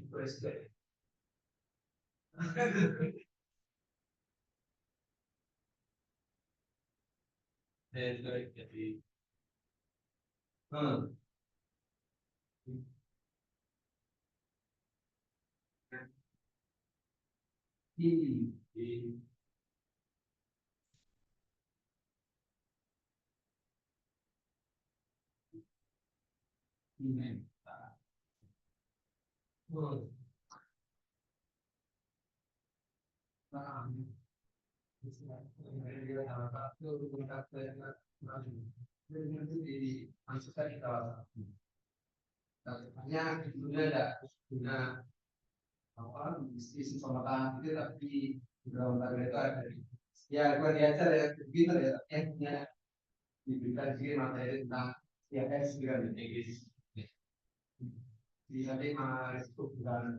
Questo è. Jadi, hmm. Di diventa. Hmm. Nah, di masukkan di salah satu. Hanya sebelumnya ada guna apa bisnis informasi itu tapi beberapa lembaga itu ada ya gua diajar ya begitu ya yang punya diberikan sih materi tentang CFS juga di Inggris di nanti risiko bulan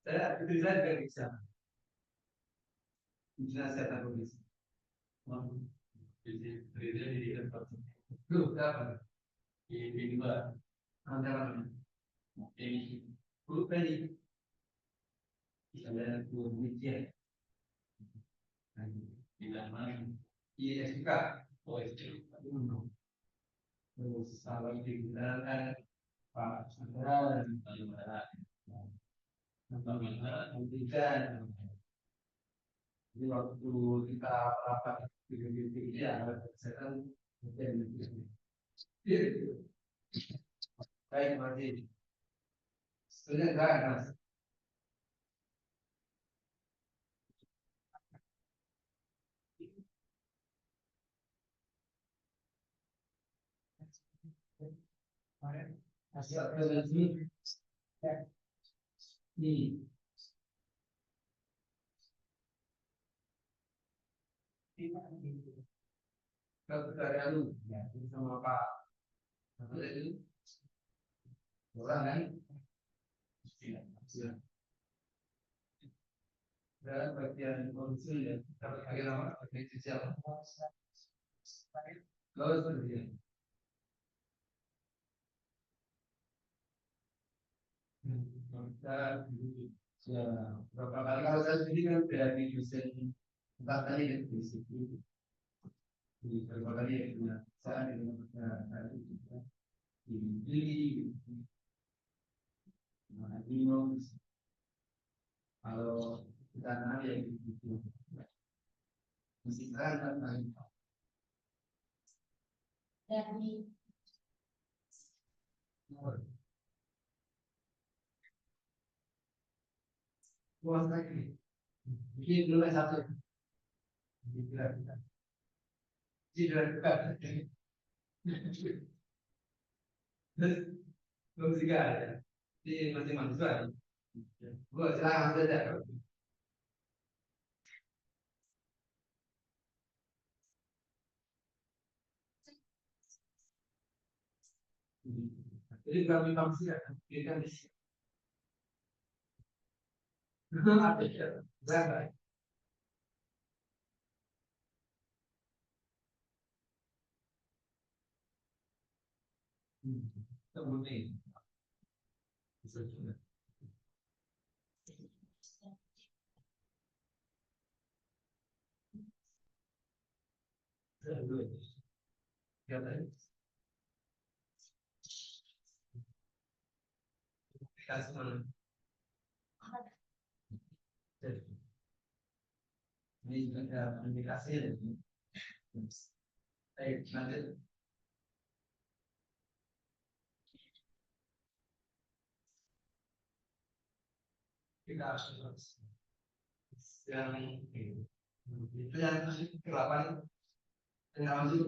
saya itu saya juga bisa bisa saya tahu bisa jadi di tempat itu apa di dua antara ini grup tadi bisa ada dua ya di mana ISK oh itu terus kalau digunakan Pak Sandra dan Pak jadi waktu kita rapat di ya kesehatan baik masih sebenarnya enggak mas hasil ini ini kebetulan ya sama Pak itu orang kan dan bagian konsul ya tapi bagian apa bagian sosial kalau seperti kita ya berapa kali kalau saya sendiri kan dari dosen 4 kali ya di situ di berapa kali ya punya saya dengan di ini kalau kita nanya ya gitu mesti kan dari luas lagi mungkin dulu satu tidak dekat belum tiga ya di masih mahasiswa gua silakan saja jadi kami pamsi ya kita di ada ya berapa sebelum ini bisa juga ya tadi kasih mana ini juga indikasi ya nanti kita harus yang itu yang ke-8 yang lanjut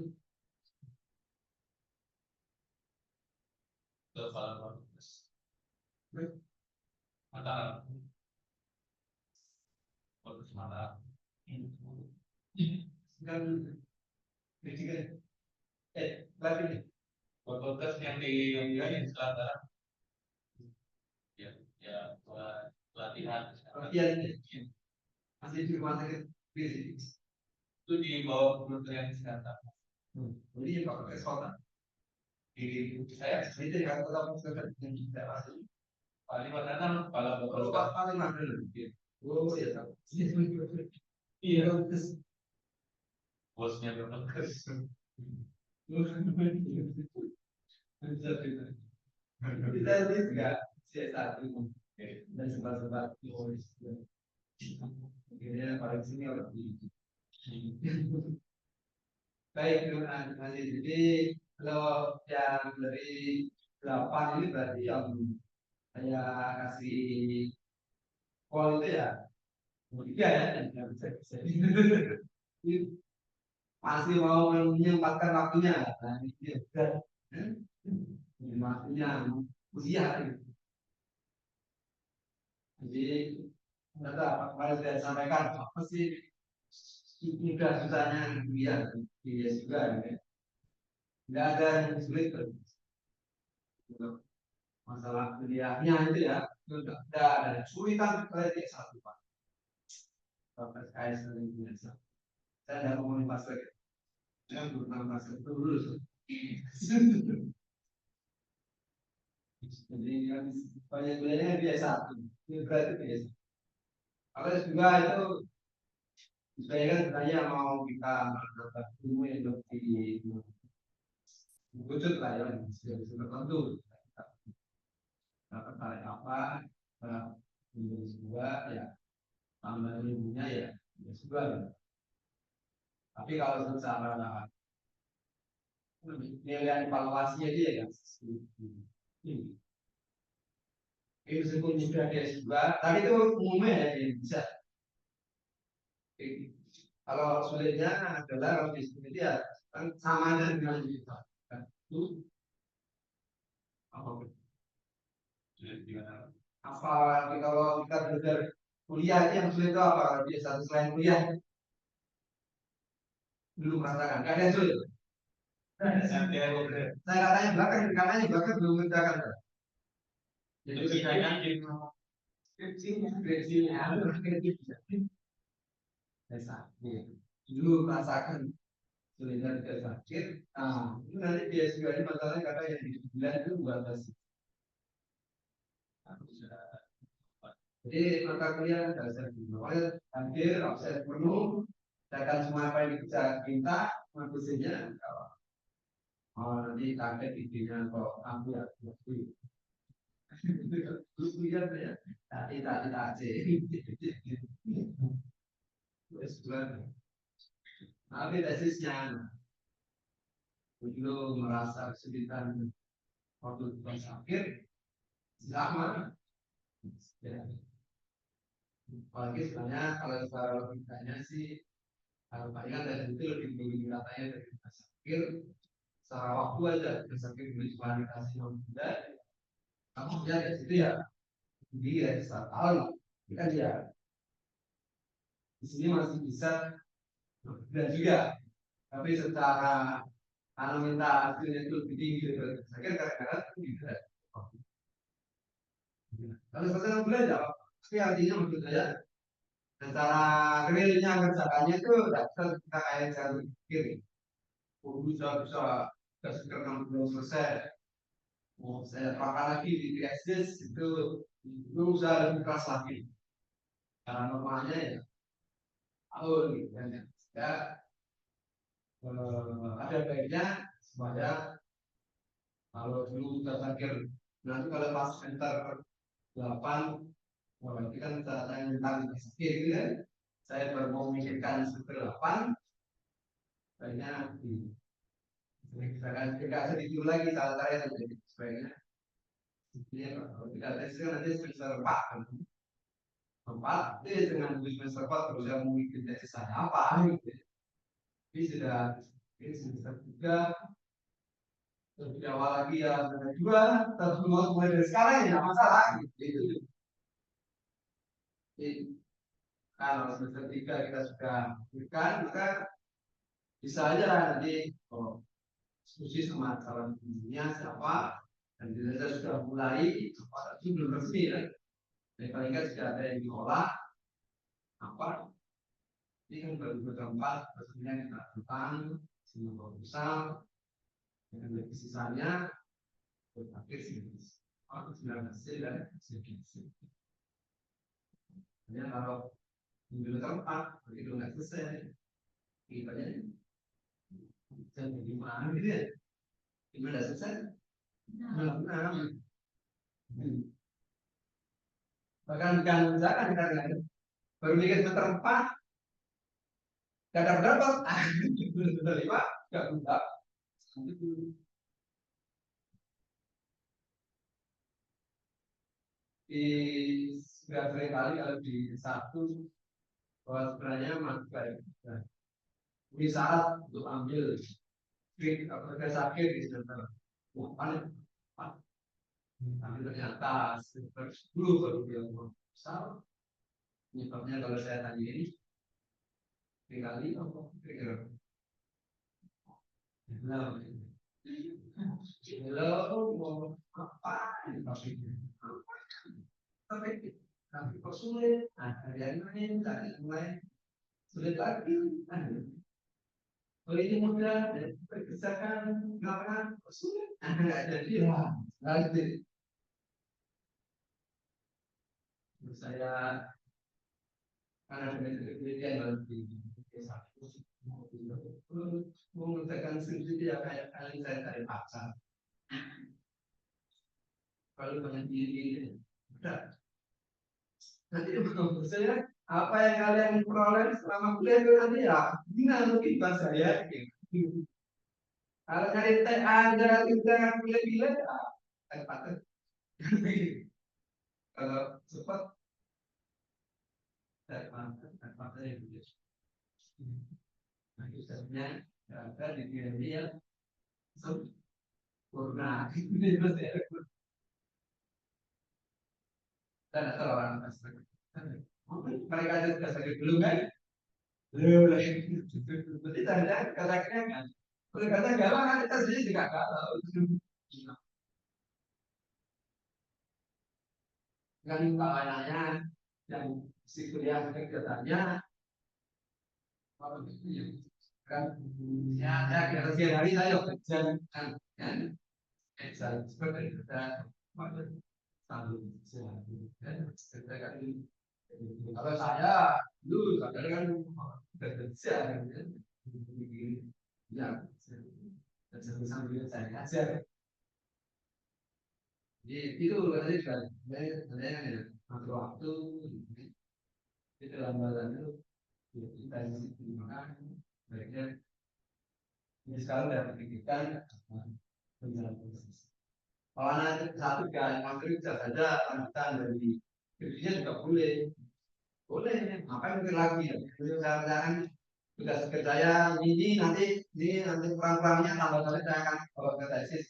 ke kalau mata fokus mata kan ketiga lagi fokus yang di yang selatan ya ya pelatihan pelatihan masih di rumah sakit fisik itu di bawah Kementerian Kesehatan jadi Pak Kesehatan di saya sendiri kan kalau sudah yang tidak pasti paling mana kalau paling mana lebih oh ya tahu iya terus bosnya belum kerja kita ini juga C1 dan sempat-sempat nulis akhirnya paling sini orang di baik terima kasih jadi kalau yang dari 8 ini berarti yang saya kasih call itu ya tiga ya yang bisa masih mau menyempatkan waktunya nah ini dia waktunya usia gitu. Jadi ternyata apa saya sampaikan apa sih mudah susahnya kuliah dia juga ya. Nggak ada yang sulit untuk masalah kuliahnya itu ya itu nggak ada kesulitan kecuali satu pak sampai saya sering biasa saya tidak ngomongin pasal saya belum pasal itu lulus jadi kan banyak kuliahnya biasa itu berarti biasa kalau juga itu saya kan sebenarnya mau kita mendapat ilmu yang lebih wujud lah ya sudah tertentu dapat hal apa menjadi sebuah ya tambah ilmunya ya ya sebuah ya. Tapi kalau secara nilai evaluasi aja ya kan itu sebut juga dia sebuah tapi itu umumnya ya bisa kalau sulitnya adalah kalau di sini dia kan sama dengan kita kan itu apa apa kalau kita belajar kuliah yang sulit itu apa dia satu selain kuliah belum merasakan kan yang sulit saya katanya belakang belum mengerjakan jadi kerjanya skripsinya dulu merasakan sulitnya tidak sakit itu nanti dia juga ini masalahnya kata yang di bulan itu buat sih jadi mata kuliah dasar pokoknya hampir absen penuh akan semua apa yang kita minta maksudnya oh nanti kaget idenya kok aku ya dulu kuliah ya tadi tadi tadi terus bulan tapi tesisnya begitu merasa kesulitan waktu tugas akhir sama ya. Apalagi sebenarnya kalau secara logikanya sih kalau palingan dari itu lebih begini katanya dari tugas akhir secara waktu aja tugas akhir beli kualifikasi non muda kamu ya dari situ ya dia satu tahun kan ya di sini masih bisa dan juga tapi secara kalau minta hasilnya itu lebih tinggi dari tugas akhir kadang-kadang itu tidak. Kalau selesai belajar, pasti artinya menurut saya secara realnya kerjaannya itu dapat kita kayak jalur pikir. Oh, bisa bisa sekitar 60%. Oh, saya terangkan lagi di tesis itu usaha lebih keras lagi. Cara normalnya ya, tahun gitu kan ya. Ya, ada baiknya supaya kalau dulu kita pikir nanti kalau pas semester 8 berarti kan saya tentang skill gitu kan. Saya baru mau memikirkan semester 8 banyak kita sedikit lagi salah saya jadi sebenarnya ini kalau tidak tes kan nanti semester 4 kan 4 dengan semester 4 terus saya mau bikin tesis saya apa gitu ini sudah ini semester 3 lebih awal lagi ya semester 2 terus mau mulai dari sekarang ya masalah gitu jadi kalau semester 3 kita sudah berikan maka bisa aja nanti oh, diskusi sama calon pembimbingnya siapa dan kita sudah mulai itu belum resmi kan jadi paling nggak sudah ada yang diolah apa ini kan baru bertempat resminya kita tentang semua proposal Dengan lebih sisanya berpikir sih. Aku sudah hasil dan sedikit. Hanya kalau minggu keempat begitu nggak selesai, kita jadi gimana gitu ya? Gimana selesai? Nah, bahkan misalkan karena baru bikin semester 4 gak dapat dapat, semester 5 gak dapat. Di sudah sering kali kalau di satu bahwa sebenarnya masih baik. Nah, ini syarat untuk ambil trik kerja sakit di semester 4 tapi ternyata semester 10 baru dia salah. Penyebabnya kalau saya tanya ini kali apa kira hello mau apa tapi kok sulit dari yang lain dari yang lain sulit lagi kalau ini mudah berkesakan ngapain sulit nggak jadi lah nanti saya karena dengan penelitian dalam satu mengerjakan skripsi ya kayak kalian saya cari paksa kalau banyak diri udah nanti menurut saya apa yang kalian peroleh selama kuliah itu nanti ya ini mungkin buat saya gitu. Kalau nyari teh aja tidak pilih-pilih ya teh patah kalau cepat teh patah ya gitu. Nah itu sebenarnya ada di diri yang sempurna ini masih dan atau orang pasrah mereka aja sudah sakit dulu kan berarti tanda kata-katanya kan oleh kata galau kan kita sendiri juga galau kan kawanannya yang si kuliah kegiatannya apa gitu kan ya saya kira setiap hari saya kerja kan kerja seperti kita sambung kan kerja kan kalau saya dulu saya kan kerja kan ya dan sambil saya ngajar jadi itu tadi kan saya kan ya atur waktu itu dalam itu kita di mana baiknya ini sekarang sudah dipikirkan berjalan proses kalau anak satu kan maghrib bisa saja lanjutan dari kerjanya juga boleh boleh ngapain mikir lagi ya jangan sudah seperti saya ini nanti kurang-kurangnya tambah kali saya akan kalau ke tesis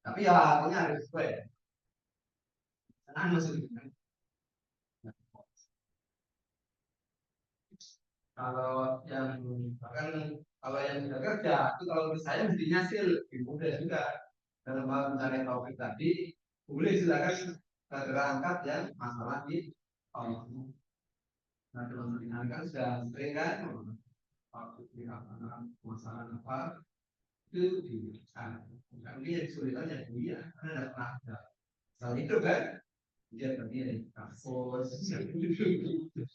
tapi ya artinya harus sesuai senang maksudnya kalau yang bahkan kalau yang sudah kerja itu kalau menurut saya mestinya sih lebih mudah juga dalam hal mencari topik tadi boleh silakan segera angkat ya masalah di nah teman-teman kan sudah sering kan waktu di masalah apa itu di kami yang kesulitannya dia karena tidak pernah ada soal itu kan dia terdiri dari kasus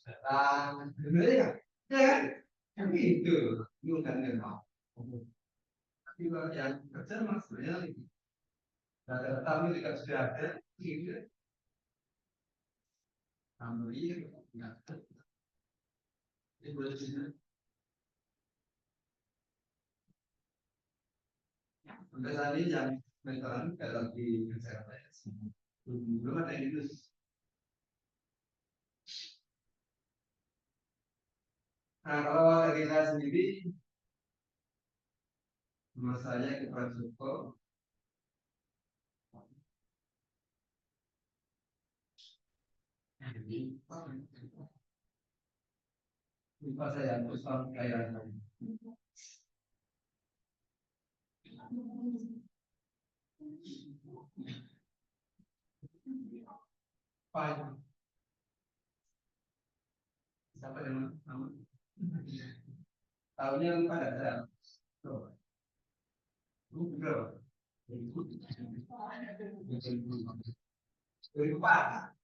datang sebenarnya kan ya kan yang itu bukan memang tapi kalau yang kerja maksudnya data kami juga sudah ada gitu kami ya ini boleh sampai saat ini yang mentoran dalam di kesehatan belum ada yang itu nah kalau dari saya sendiri masanya kita cukup lupa saya terus kayak apa siapa yang nama tahunnya lupa ada saya Berapa? 2004.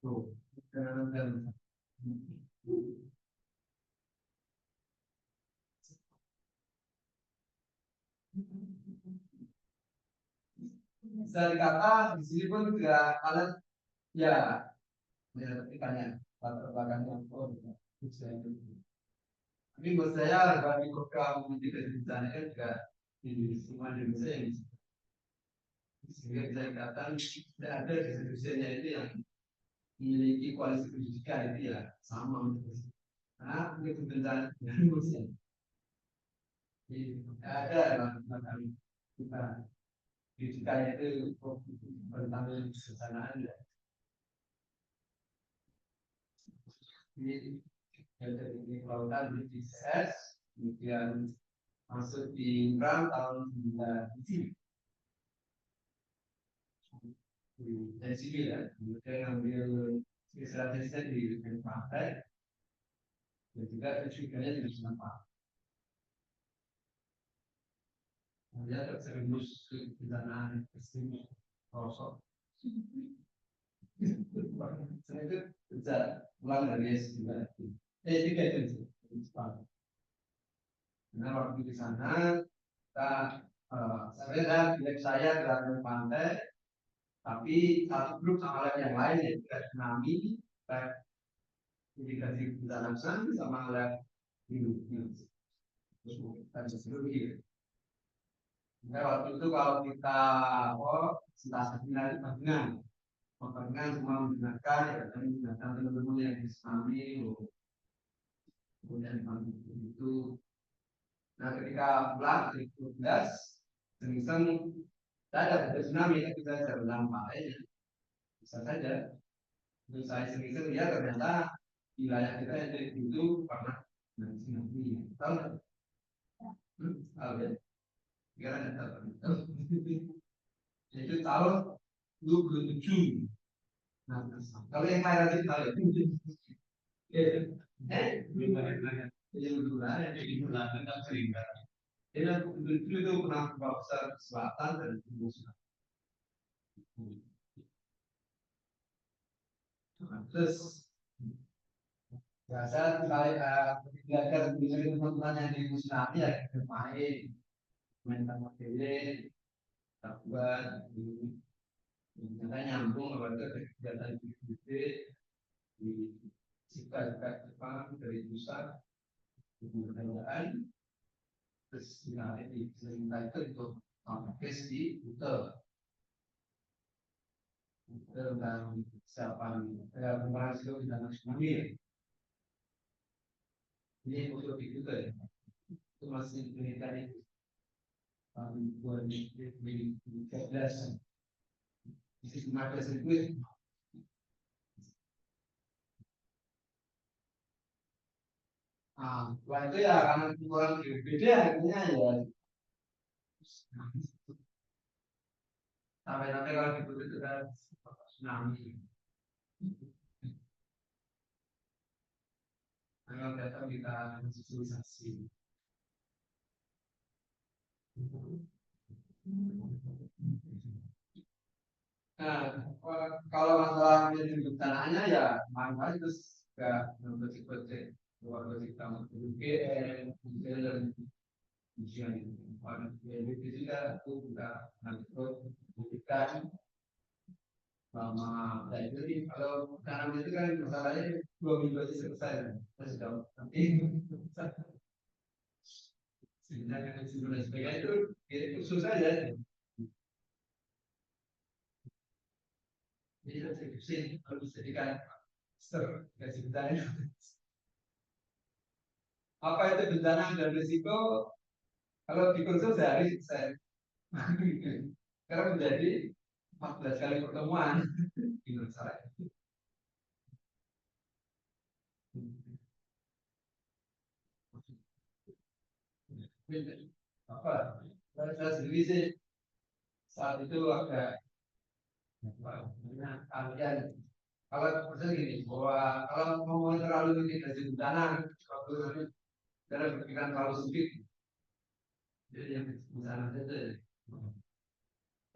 Tuh. Dan bisa dikata di sini pun tidak kalian ya ya tanya latar belakangnya apa gitu. Tapi menurut saya bagi program pendidikan di sana kan juga di semua Indonesia yang sehingga bisa dikatakan tidak ada di Indonesia itu yang memiliki kualitas pendidikan itu ya sama untuk karena itu bencana dengan Indonesia. Jadi ada dalam kita pendidikan itu tentang kesanaan ya. Ini dari kelautan di CS, kemudian masuk di Ram tahun 97 dari sini ya, kemudian ambil strategisnya di pantai dan juga tujuannya di Senapal. Kemudian serius kebencanaan ekstrim rosok. Saya itu bisa pulang dari S2. Tiga itu. Karena waktu di sana kita saya dan saya berada di pantai, tapi satu grup sama lab yang lain yaitu lab tsunami, lab mitigasi bencana tsunami sama lab biologi. Terus kita bisa gitu. Nah, waktu itu kalau kita sintasa final gabungan, gabungan semua menggunakan ya kami menggunakan teman-teman yang di tsunami, kemudian itu. Nah, ketika pulang dari 12, semisal saya ada tsunami, tapi saya berenang pakai, bisa saja. Terus saya sering lihat ternyata wilayah kita itu pernah tsunami. Tahu nggak? Tahu ya? Kira ada tahu. Itu tahun 27. Nah, kalau yang lain nanti tahu ya. Belum banyak. Yang bulan, yang bulan tentang sering. Jadi itu pernah besar selatan dan timur selatan. Terus biasa kali belajar dengan teman-teman yang di Musnati ya main sama tele, tabuan, ternyata nyambung kepada kegiatan di Cika Jepang dari pusat kebudayaan. Terus di cerita itu kes di Kuta tentang siapa berhasil di dalam tsunami. Ini untuk itu ya. Itu masih penelitian itu tahun 2013. Di 15 itu. Wah itu ya karena kurang beda akhirnya ya. Sampai-sampai kalau dibutuh itu kan tsunami. Kalau datang kita sosialisasi. Nah, kalau masalah menjadi bencananya ya mana itu juga berarti luar dari tamu UGM, UGM ujian itu. Pada itu juga aku juga nanti buktikan sama jadi kalau tanam itu kan masalahnya 2 minggu aja selesai. Terus sudah nanti sebenarnya kan sebagainya itu susah ya. Jadi harus dijadikan kasih bencana. Apa itu bencana dan risiko? Kalau dikonsol sehari saya karena menjadi 14 kali pertemuan di saya. Apa? Saya sendiri sih saat itu agak kalian kalau misalnya gini bahwa kalau mau terlalu mitigasi bencana waktu dalam berpikiran terlalu sempit Jadi yang di sana saja.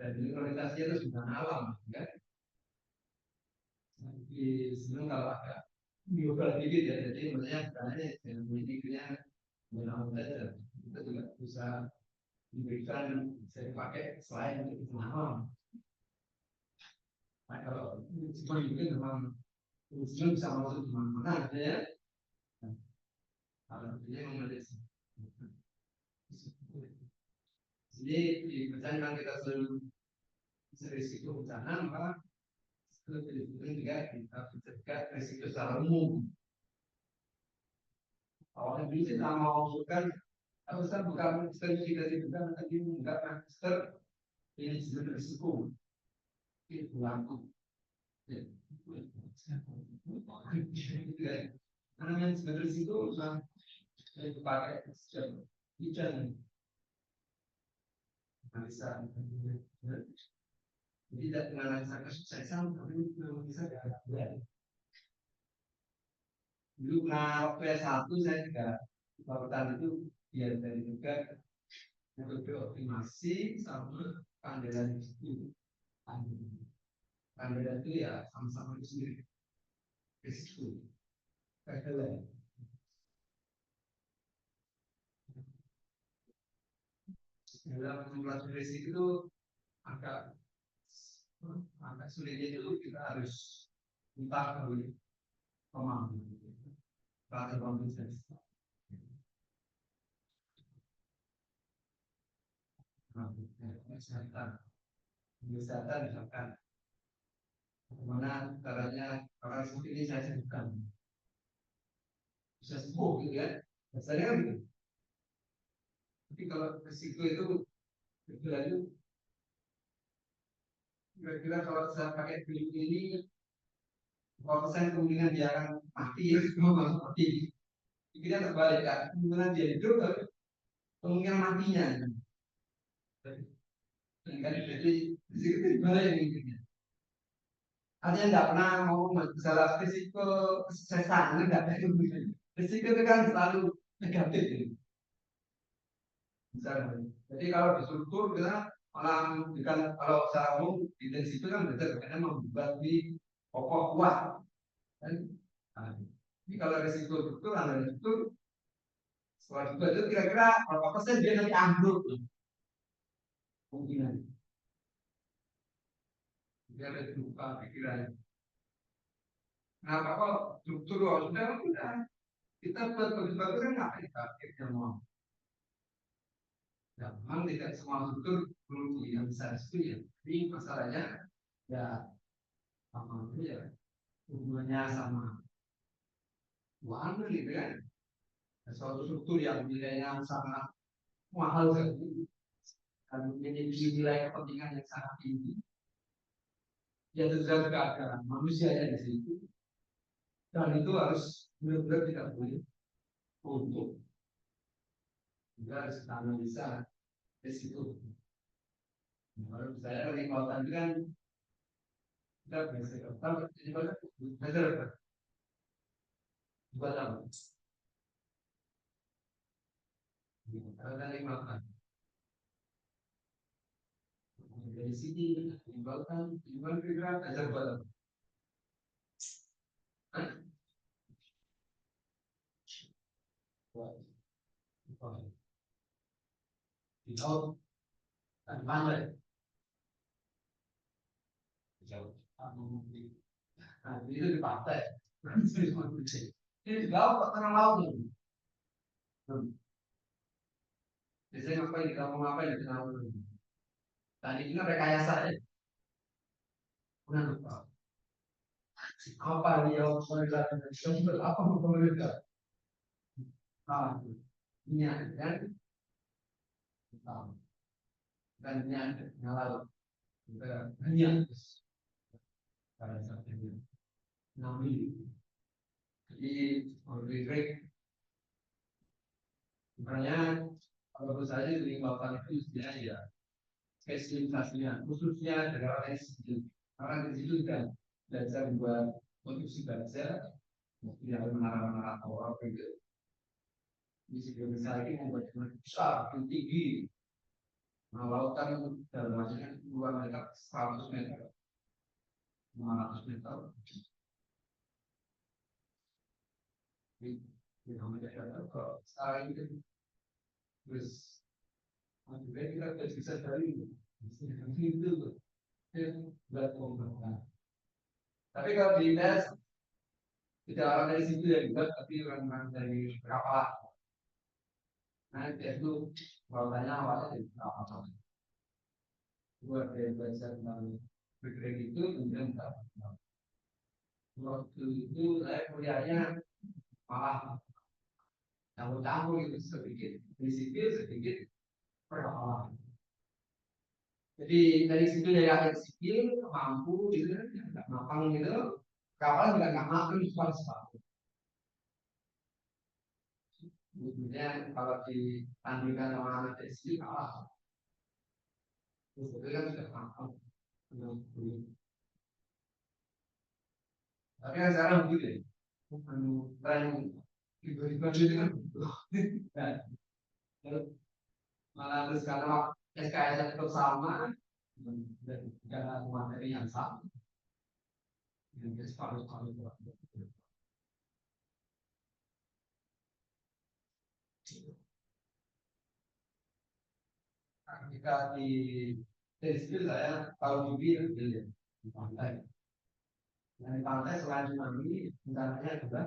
Dan ini kualitasnya itu sudah alam, kan? Di sebelum kalau ada global dikit ya, jadi maksudnya sebenarnya dengan politiknya benar saja. Kita juga bisa diberikan bisa dipakai selain untuk pemahaman. Nah, kalau cuma mungkin memang Muslim bisa masuk di mana-mana ya. Kalau dia memilih. Jadi di perjalanan kita selalu risiko bencana, maka lebih juga kita mencegah risiko secara umum. Awalnya dulu kita mau bukan, harusnya bukan sertifikasi bukan tadi enggak master ini sebenarnya risiko itu laku. Karena yang sebenarnya risiko dipakai hujan bisa. Jadi tidak dengan saya kesuksesan, tapi bisa ya. Dulu pernah waktu S1 saya juga barusan itu dia dari juga untuk optimasi sama kandidat itu. Kandidat itu ya sama-sama itu sendiri. Risiko. Dalam mengurangi risiko itu agak agak sulitnya itu kita harus minta ke pemaham. Kalau bisnis. Kesehatan, kesehatan misalkan, bagaimana caranya orang seperti ini saya sembuhkan, bisa sembuh gitu ya, biasanya kan gitu. Tapi kalau risiko itu itu kira-kira kalau saya pakai film ini, kalau saya kemungkinan dia akan mati, mau mati. Pikirnya terbalik kan, kemungkinan dia hidup, tapi kemungkinan matinya. Kan jadi risiko itu gimana yang mikirnya? Artinya nggak pernah mau masalah risiko kesuksesan, nggak ada itu. Risiko itu kan selalu negatif. Gitu. Misalnya. Jadi kalau di struktur kita malah bukan kalau secara umum intensif itu kan belajar bagaimana membuat di pokok kuat. Kan? Nah, ini kalau risiko struktur, ada struktur, setelah juga itu kira-kira berapa persen dia nanti ambruk kemungkinan. Dia ada lupa pikiran. Nah, kalau struktur sudah kita buat bagus-bagus kan nggak kita akhirnya mau. Ya, memang tidak semua struktur perlu yang bisa itu ya. Tapi masalahnya ya apa itu ya hubungannya sama uang gitu kan. Suatu struktur yang nilainya sangat mahal sekali dan memiliki nilai kepentingan yang sangat tinggi. Ya tentu saja ada manusia yang di situ dan itu harus benar-benar tidak boleh untuk juga harus kita analisa risiko. Kalau saya dari kelautan itu kan kita biasa kalau jadi belajar buat apa? Kalau dari kelautan dari sini tinggalkan tinggal kira belajar buat apa? Buat di laut dan pantai. Nah, itu di pantai. Ini di laut, tengah laut. Biasanya ngapain di kamu ngapain di tengah laut? Tadi ini rekayasa ya. Benar lupa. Apa dia pemerintah? Apa pemerintah? Ah, ini kan? Dan ini yang laut. Hanya pada saat ini. Nabi. Jadi, Oliver sebenarnya kalau saya di lapangan itu istilahnya ya spesialisasinya khususnya dari orang yang orang di situ kan belajar buat produksi baja yang menara-menara tower gitu di Indonesia lagi membuat yang besar, yang tinggi. Nah, laut kan dalam maksudnya 2 meter, 100 meter, 500 meter. Di sekarang ini terus juga kita bisa dari itu berat pemberontakan. Tapi kalau di tes tidak orang dari situ ya juga, tapi orang dari kapal. Nah itu bahwasanya awalnya dari kapal. Buat dari belajar tentang berkredit itu kemudian waktu itu saya kuliahnya malah campur-campur gitu sedikit di sipil sedikit perkapalan. Jadi dari situ dari akhir sipil mampu gitu kan, nggak mapan gitu, kapal juga nggak makan cuma sepatu. Kemudian kalau ditandingkan sama anak dari sipil kalah. Terus itu kan sudah makan. Tapi kan sekarang begitu ya, tren tiba-tiba itu kan malah terus karena SKS tetap sama dan karena materi yang sama. Yang separuh-paruh ketika di skill saya tahu juga di pantai. Dan di pantai selain tsunami, bencananya juga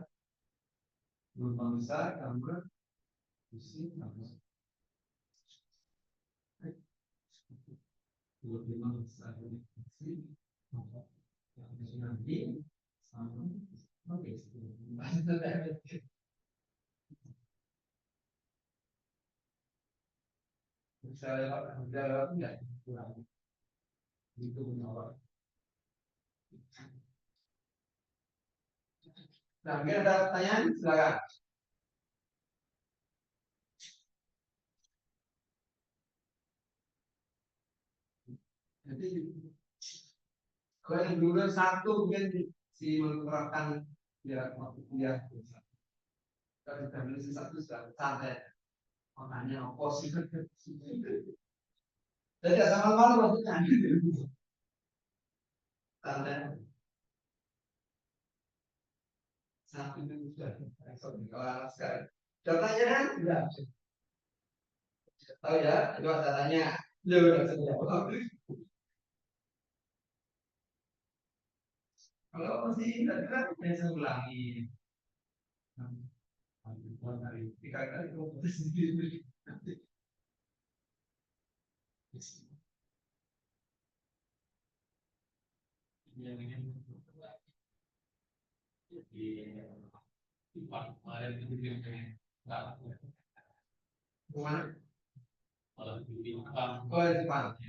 gelombang besar, gambar, pusing, gelombang besar, pusing, tsunami, sama, oke, bisa lewat enggak kurang itu menolak. Nah, mungkin ada pertanyaan, silakan. Jadi kalau yang dulu satu mungkin si menerapkan ya waktu kuliah kalau sudah menulis satu sudah santai makanya opos jadi sama malu maksudnya santai satu itu sudah kalau anak sekarang contohnya kan sudah tahu ya itu ada tanya lu udah jawab kalau masih tadi kan bisa ulangi hari 3 kali kamu sendiri yang ini di kemarin itu dia nggak kemana malah di Jepang oh di Jepang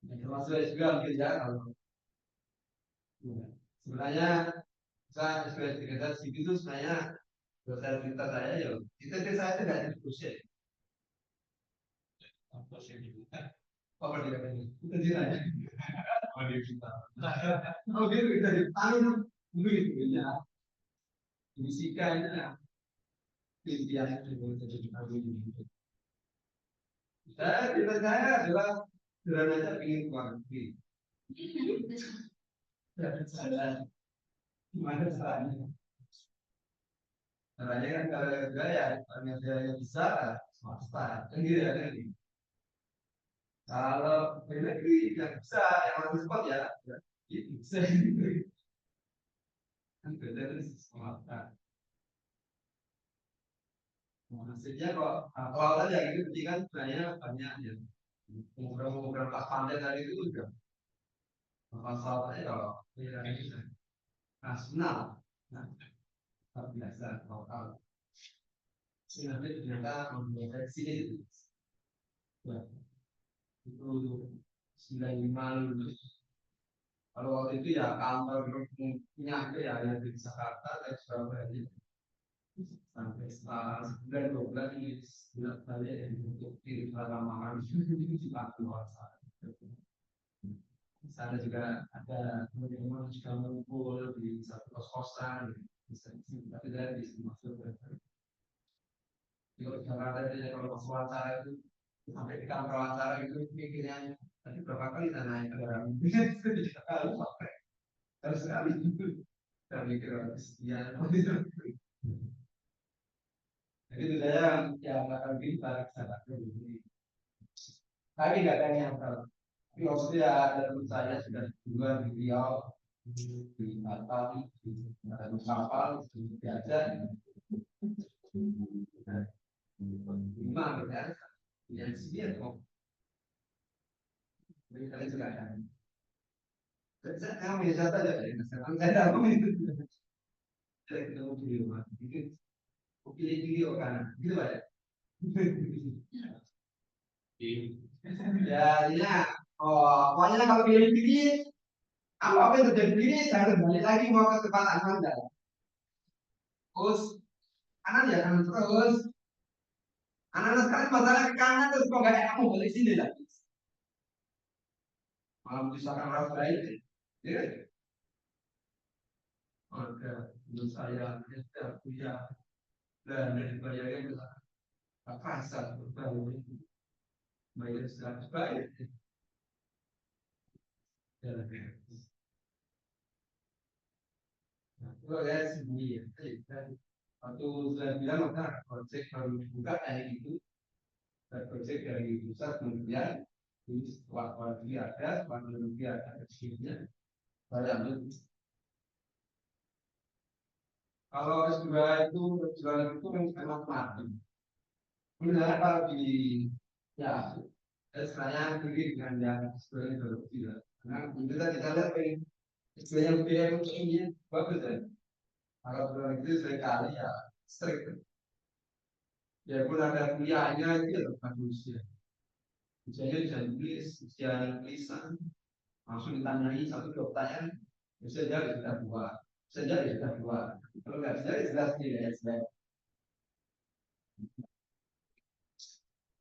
termasuk juga mungkin ya kalau sebenarnya saya sebagai sekretar CV itu sebenarnya dosen pintar saya ya itu saya tidak jadi dosen dosen itu apa dia itu dia oh dia pintar oh gitu kita ditangan begitu ya fisika itu ya pilihan itu jadi gitu saya adalah sederhananya ingin keluar negeri gimana caranya caranya kan kalau gaya kalau gaya bisa swasta kan gitu ya kan kalau di negeri yang bisa yang harus cepat ya itu bisa kan beda dari swasta maksudnya kok kalau tadi yang itu kan sebenarnya banyak ya program-program pas pantai tadi itu juga masalahnya kalau nasional nah biasa lokal sebenarnya ternyata mendeteksi itu itu 95 lulus kalau waktu itu ya kantor punya ya yang di Jakarta dari Surabaya sampai setelah sebulan 2 bulan ini bulan balik untuk kirim lamaran di luar sana juga ada teman-teman juga mengumpul di satu kos-kosan bisa tapi dari masuk kalau Jakarta itu kalau pas wawancara itu sampai di kantor wawancara itu mikirnya tadi berapa kali saya naik kendaraan kalau sampai harus sekali itu saya mikir sekian jadi itu saya yang akan pintar saya begini tapi nggak ada yang tahu tapi maksudnya ada teman saya sudah duluan di Riau di Batam di kapal di Biasa gimana ya yang sih kok jadi kalian juga ada saya kamu ya siapa aja ya saya tahu itu saya ketemu di rumah itu pilih video kan gitu pak ya ya jadinya oh pokoknya kalau pilih pilih apa yang terjadi ini saya kembali lagi mau ke tempat anda terus kanan ya kanan terus anak-anak sekarang masalah ke kanan terus kok gak kamu balik sini lagi malah misalkan orang lain ya ada menurut saya sudah punya dan dari bayarnya bisa kasar berbau bayar 100 bayar ya itu ya sendiri dan waktu saya bilang maka proyek baru dibuka kayak gitu dan proyek dari pusat kemudian ini waktu ada waktu ada kecilnya saya ambil kalau S2 itu perjuangan itu memang mati sebenarnya kalau di ya sebenarnya tinggi dengan yang S2 itu tidak karena kita lihat S2 yang biaya ini bagus ya kalau program itu seringkali ya strict ya pun ada kuliahnya itu ya bagus ya misalnya bisa tulis ujian tulisan langsung ditanyai satu dua pertanyaan bisa jadi sudah dua bisa jadi sudah dua kalau nggak bisa jadi jelas tidak ya sudah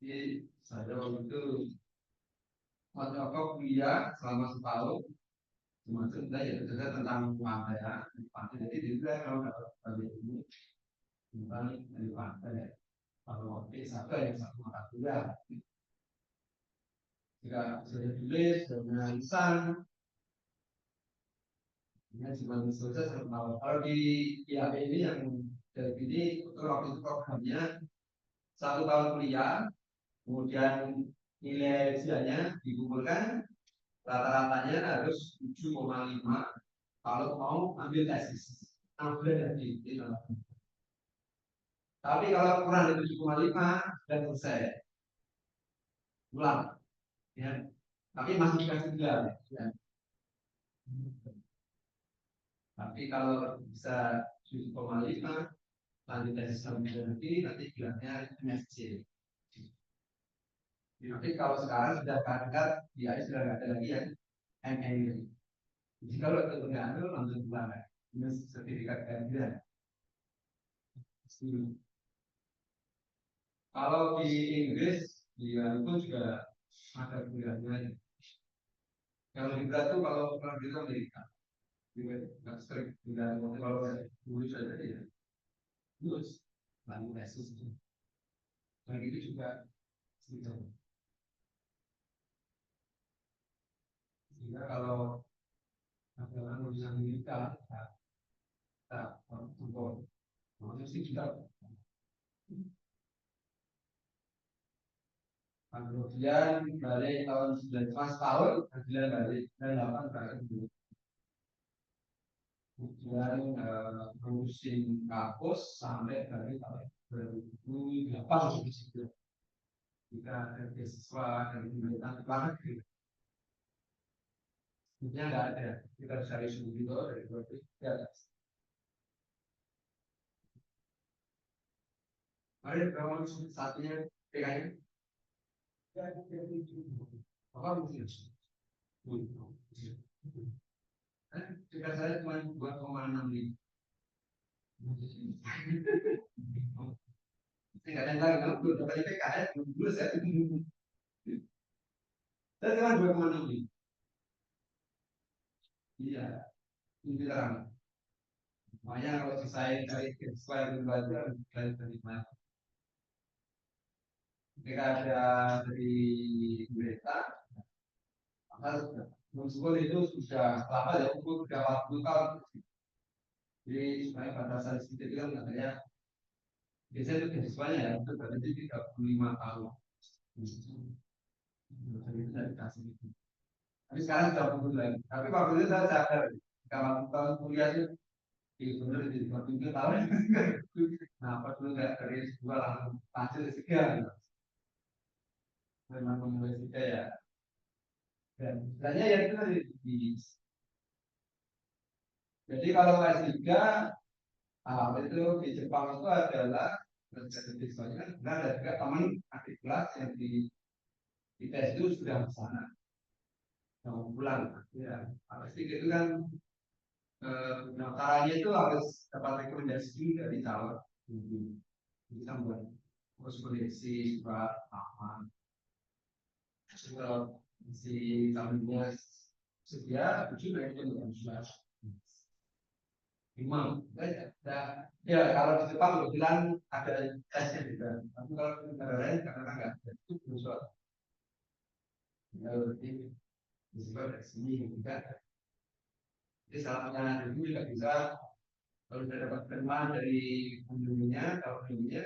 jadi saya waktu itu waktu aku kuliah selama setahun termasuk saya ya belajar tentang pantai ya pantai jadi juga kalau dapat pantai ini tentang dari pantai kalau satu yang satu mata kuliah jika saya tulis dengan lisan ya cuma selesai satu tahun kalau di IAP ini yang dari ini waktu itu programnya 1 tahun kuliah kemudian nilai ujiannya dikumpulkan rata-ratanya harus 7,5 kalau mau ambil tesis ambil dari tapi kalau kurang dari 7,5 dan selesai ulang ya tapi masih dikasih gelar ya. Tapi kalau bisa 7,5 lanjut tesis sampai nanti gelarnya MSc. Tapi kalau sekarang sudah kandidat dia sudah nggak ada lagi yang MA. Jadi kalau itu nggak ada langsung pulang ya. Ini sertifikat kandidat. Kalau di Inggris di pun juga ada kuliahnya. Kalau di Belanda tuh kalau orang itu Amerika, juga nggak strict. Tidak kalau lulus saja ya lulus lalu tesis itu. Nah itu juga gitu. Sehingga kalau ada orang bisa menikah, tak untuk maksudnya sih kita kemudian balik tahun 19 tahun, kemudian balik dan 8 balik dulu. Kemudian ngurusin kampus sampai dari tahun 2008 di situ. Kita ada beasiswa dari pemerintah luar negeri. Sebenarnya nggak ada, kita bisa cari sendiri dari 2003. Mari kamu satunya PKN. Apa mungkin? Jika saya cuma 2,65. Saya nggak tahu kalau belum dapat PKN dulu saya cuma 2,65. Iya, ini terang. Makanya kalau selesai dari sesuai itu belajar dari mana? Ketika ada dari berita, maka muncul itu sudah lama ya, umur sudah 40 tahun. Jadi sebenarnya batasan sedikit itu kan katanya biasanya itu siswanya ya itu berarti 35 tahun. Jadi itu dari kasih itu. Tapi sekarang sudah mundur lagi. Tapi waktu itu saya sadar kalau tahun kuliah itu benar di 27 tahun. Nah, apa dulu nggak dari dua langsung lanjut S3 gitu. Memang memulai S3 ya. Dan sebenarnya ya itu tadi. Jadi kalau S3 itu di Jepang itu adalah jadi soalnya benar ada juga teman adik kelas yang di tes itu sudah ke sana mau pulang ya pasti itu kan pendaftarannya itu harus dapat rekomendasi dari calon bisa buat korespondensi surat aman kalau si calonnya sedia tujuh itu sudah lima ya kalau di Jepang kebetulan ada tesnya juga tapi kalau di negara lain karena nggak ada itu belum soal ya berarti disebut dari sini juga jadi salahnya dulu juga bisa kalau sudah dapat firman dari pendulunya kalau pendulunya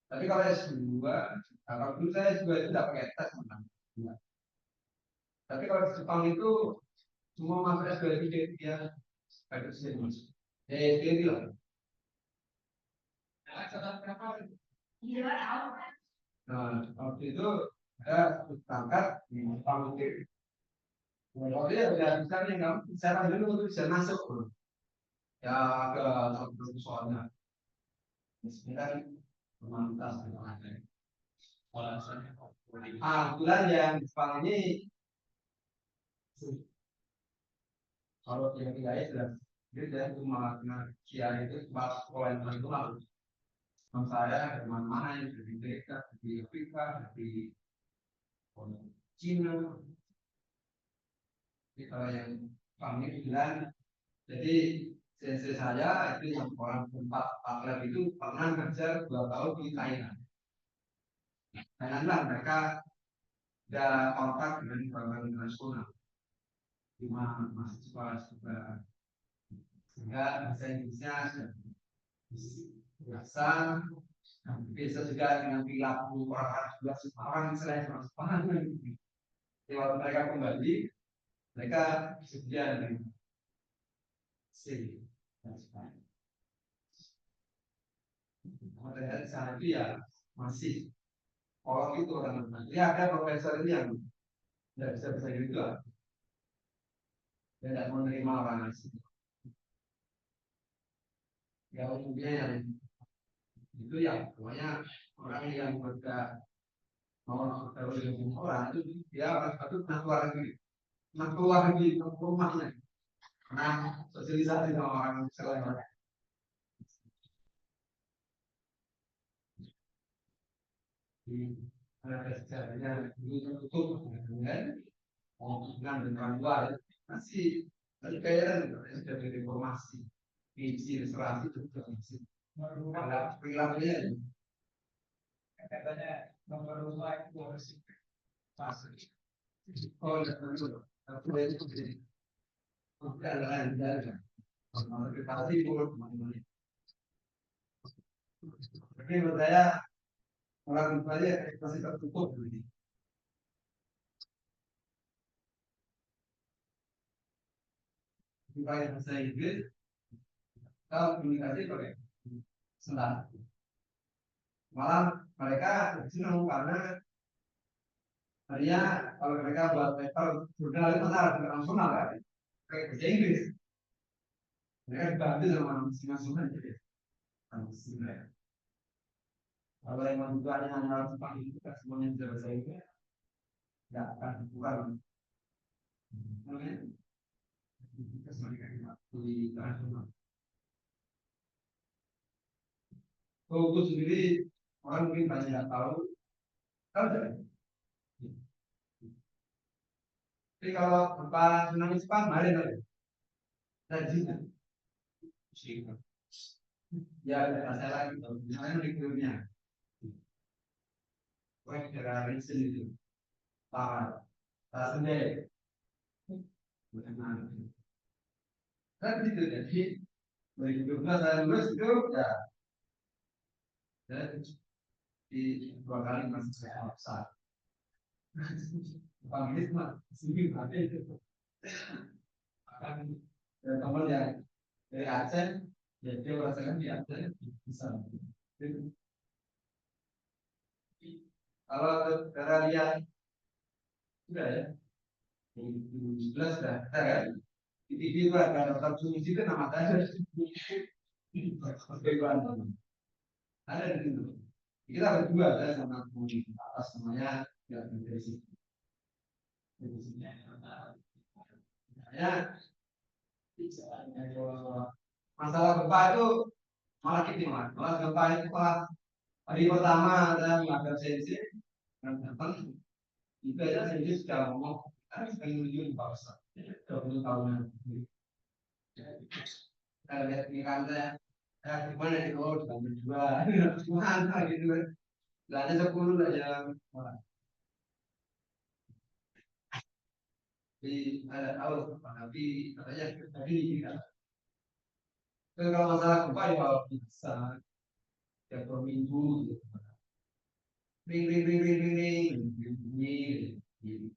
tapi kalau S2 kalau dulu saya S2 itu tidak pakai tes menang tapi kalau di Jepang itu semua masuk S2 itu dia ada sendiri masuk ya itu lah. Nah, waktu itu ada berangkat di Jepang itu. Kalau dia udah bisa nih, kamu bicara dulu untuk bisa masuk. Ya ke satu soalnya. Sebenarnya pemantau dengan ada. Kebetulan yang di Jepang ini kalau yang tidak sudah dia dari cuma kia itu pas sekolah yang itu lalu. Sama saya dari mana-mana yang dari Amerika, dari Afrika, dari Cina. Jadi kalau yang kami bilang jadi sensei saya itu yang orang tempat lab itu pernah kerja 2 tahun di Thailand. Thailand lah mereka ada kontak dengan bank internasional. Cuma mahasiswa juga sehingga bahasa Inggrisnya sudah biasa. Biasa juga dengan perilaku orang juga orang selain orang paham. Lewat mereka kembali, mereka sedia dengan C dan sebagainya. Padahal di sana itu ya masih orang itu orang nanti ada profesor ini yang tidak bisa bahasa Inggris juga dan tidak menerima orang asing. Ya umumnya yang itu ya pokoknya orang yang mau terus orang itu dia orang satu nak keluar negeri rumahnya karena sosialisasi sama orang selain orang. Di ada sejarahnya dulu tertutup kan mau bilang dengan luar masih ada kairan sudah dari informasi biji serasi itu juga masih ada perilakunya katanya nomor rumah itu harus pas oh aku itu jadi bukan lain dari pasti buruk tapi menurut saya orang tuanya masih tertutup begini supaya bahasa Inggris kalau komunikasi pakai senang malah mereka senang karena tadinya kalau mereka buat paper jurnal itu harus internasional kan kayak bahasa Inggris mereka dibantu sama masing-masing jadi kalau yang tujuannya hanya harus Jepang itu kan semuanya bisa bahasa Inggris nggak akan kurang namanya di internasional. Kalau itu sendiri orang mungkin banyak nggak tahu tahu tidak. Tapi kalau apa tsunami Jepang kemarin ada Cina Ya ada masalah gitu. Misalnya di filmnya, dari itu, parah, sendiri, kan gitu jadi 2012 saya lulus itu ya, dan di 2 kali masuk saya besar. Panggil mah, sini ada itu. Akan teman yang dari Aceh, ya dia merasakan di Aceh bisa. Kalau cara lihat sudah ya, 2011 sudah ada kan? Di TV itu ada daftar sumisi itu nama saya ada di situ. Kita berdua saya sama di atas semuanya ya dari situ. Ya, masalah gempa itu malah gitu malah gempa itu malah hari pertama ada menghadap sensi dan datang itu aja sensi sudah ngomong harus menuju 20 tahunan. Kita lihat ini kan gimana nih kalau berdua gimana gitu kan. Nggak ada 10 aja. Tapi ada tahu tapi katanya tadi kan. Kalau masalah gempa ya bisa ya per minggu gitu. Ring ring ring ring ring ring ring ring.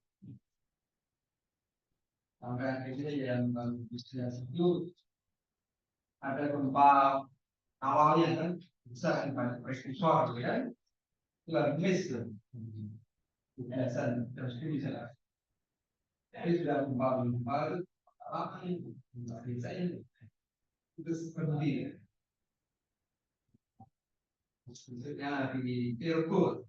Sampai akhirnya yang bisa itu ada gempa awalnya kan bisa kan banyak prekusor ya itu lagi miss tuh kebiasaan terus itu bisa tapi sudah gempa gempa apa ini nggak bisa ini itu seperti ya maksudnya di Cirebon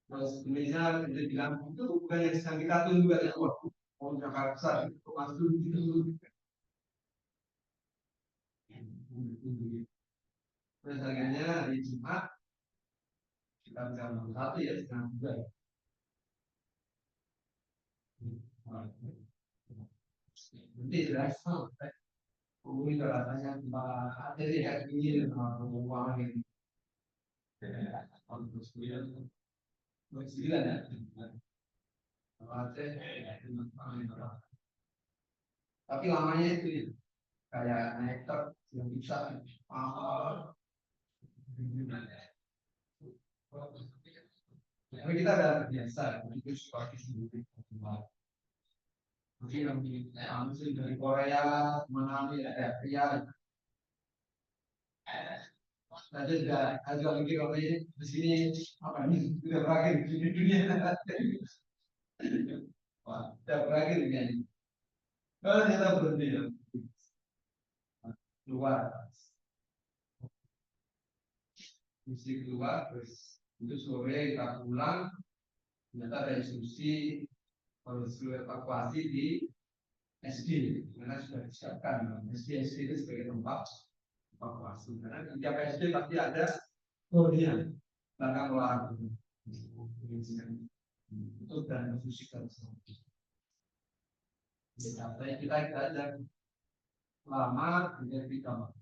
terus Indonesia sudah bilang itu bukan yang sedang kita tunggu ya wah mau Jakarta besar itu masuk gitu terus akhirnya hari Jumat kita jam 1 ya setengah 2 ya. Nanti sudah sampai itu rasanya jadi kayak gini uang ini untuk 9 ya tapi lamanya itu ya, kayak naik truk yang bisa tapi kita udah biasa itu seperti sendiri mungkin yang di dari Korea mana ada Korea ada juga agak lagi kalau di sini apa nih sudah berakhir di dunia wah sudah berakhir ini kalau ternyata berhenti ya keluar mesti keluar terus itu sore kita pulang ternyata ada instruksi harus evakuasi di SD karena sudah disiapkan SD itu sebagai tempat evakuasi karena di tiap SD pasti ada koordinat belakang luar itu dan fisik dan kita ada lama menjadi kamar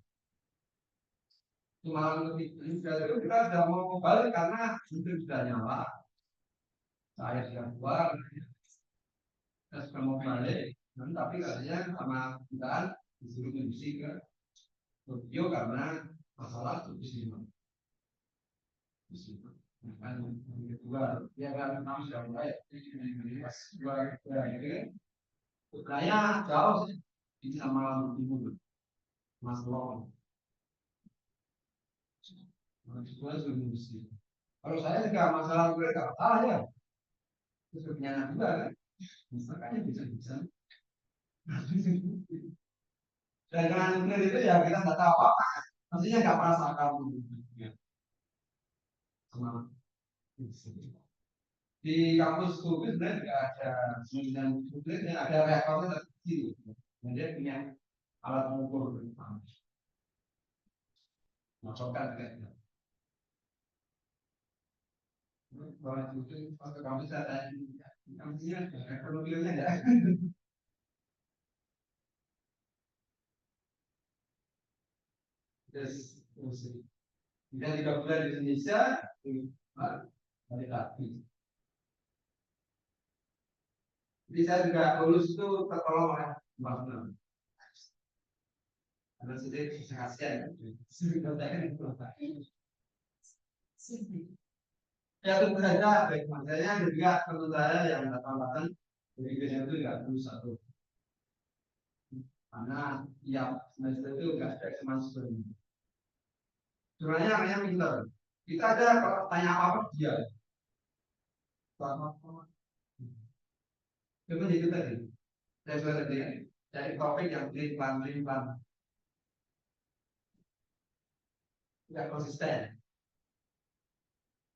malam itu kita sudah mau balik karena itu sudah nyala saya sudah keluar kita sudah mau balik tapi katanya sama kita disuruh kondisi ke Tokyo karena masalah di sini kan kedua ya kan enam sudah mulai pas dua itu saya jauh sih ini sama ibu Mas Long kalau saya juga masalah gue gak salah ya terus punya anak juga kan makanya bisa dan dengan benar itu ya kita nggak tahu apa maksudnya nggak pernah sakal sama di kampus itu sebenarnya juga ada sembilan sebenarnya ada reaktornya kecil dan dia punya alat mengukur masukkan juga kalau itu waktu kamu saya kamunya ekonominya ya Terus kita 3 bulan di Indonesia, balik lagi. Jadi saya juga lulus itu tertolong oleh pembangunan. Karena saya kasihan kan, ya tentu saja baik materinya dan juga tentu saya yang datang-datang dari Indonesia itu tidak perlu satu. Karena ya semester itu nggak ada semester. Sebenarnya hanya pintar. Kita aja kalau tanya apa dia. Itu itu tadi. Saya sudah tadi dari topik yang pelan-pelan tidak konsisten.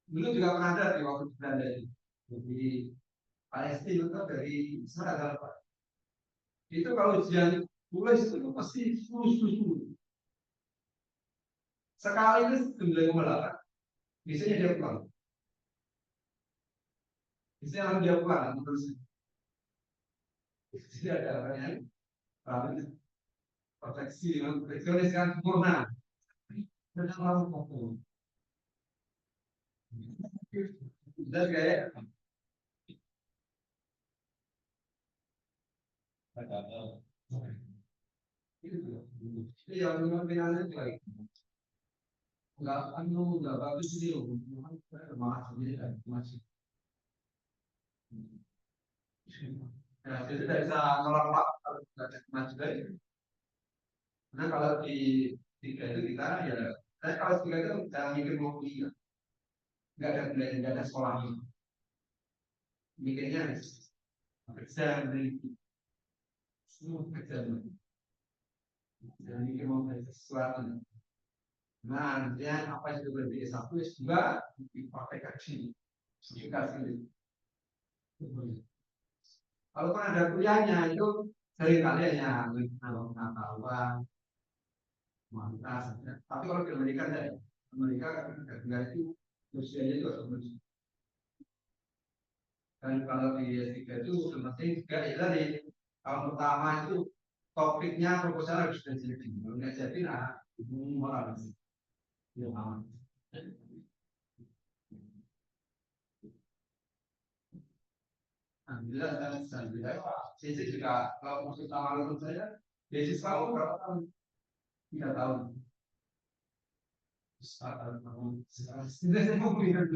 Dulu juga pernah ada di waktu Belanda itu. Jadi Palestina itu dari Israel. Itu kalau ujian tulis itu pasti lulus. Sekali itu 9,8. Biasanya dia pulang. Biasanya lalu dia pulang terus. Jadi ada orang yang proteksi dengan proteksionis kan sempurna. Dan lalu fokus. Dan kayak itu yang pimpinan itu lagi. Enggak bagus sih, malah sendiri masih. Nah, jadi tidak bisa nolak kalau tidak maju dari. Nah, kalau di tiga itu kita ya, saya kalau tiga itu jangan mikir mau kuliah, nggak ada sekolahnya. Mikirnya kerja dari semua kerja, jangan mikir mau belajar sesuatu. Nah, nantinya apa yang sudah belajar S1, S2 dipraktekkan sini, aplikasi. Kalau kan ada kuliahnya itu sering kali hanya pengetahuan, kualitas. Tapi kalau di Amerika tidak, Amerika kan itu usianya itu harus. Dan kalau di S3 itu penting juga ya tadi tahun pertama itu topiknya proposal harus sudah jadi. Kalau nggak jadi, nah moral sih. Ya, aman. Alhamdulillah saya sisi juga kalau masuk sama lulus saya beasiswa berapa tahun? 3 tahun. Sekarang saya mau lihat.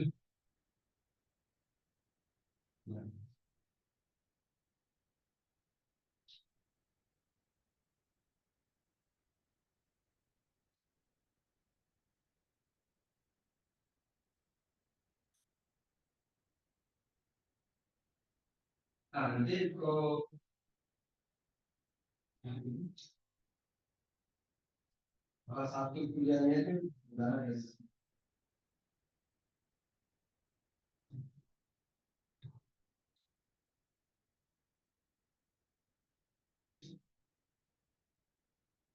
Nah, nanti kalau salah satu kuliahnya itu sebenarnya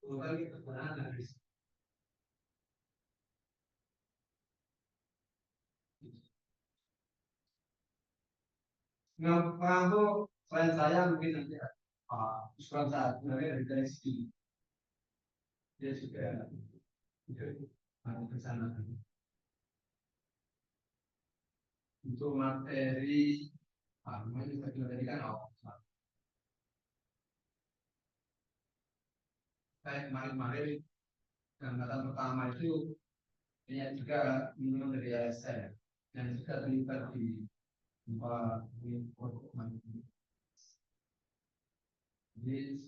bukan kebenaran. Nggak tuh selain saya mungkin nanti usulan saya sebenarnya dari segi dia juga ke sana untuk materi namanya juga tadi kan saya kemarin-kemarin angkatan pertama itu ini juga minum dari ASN dan juga terlibat di jadi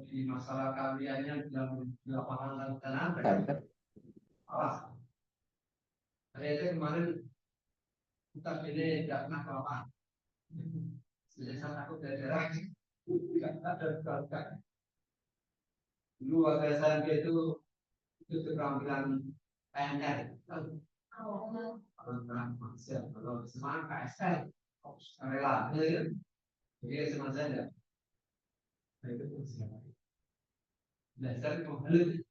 di masalah karyanya dalam lapangan dan ada awas saya itu kemarin kita ini tidak pernah ke lapangan jadi saya takut daerah tidak ada berangkat dulu waktu SMP itu keterampilan PNR kalau semangat KSL rela jadi sama saja itu belajar kembali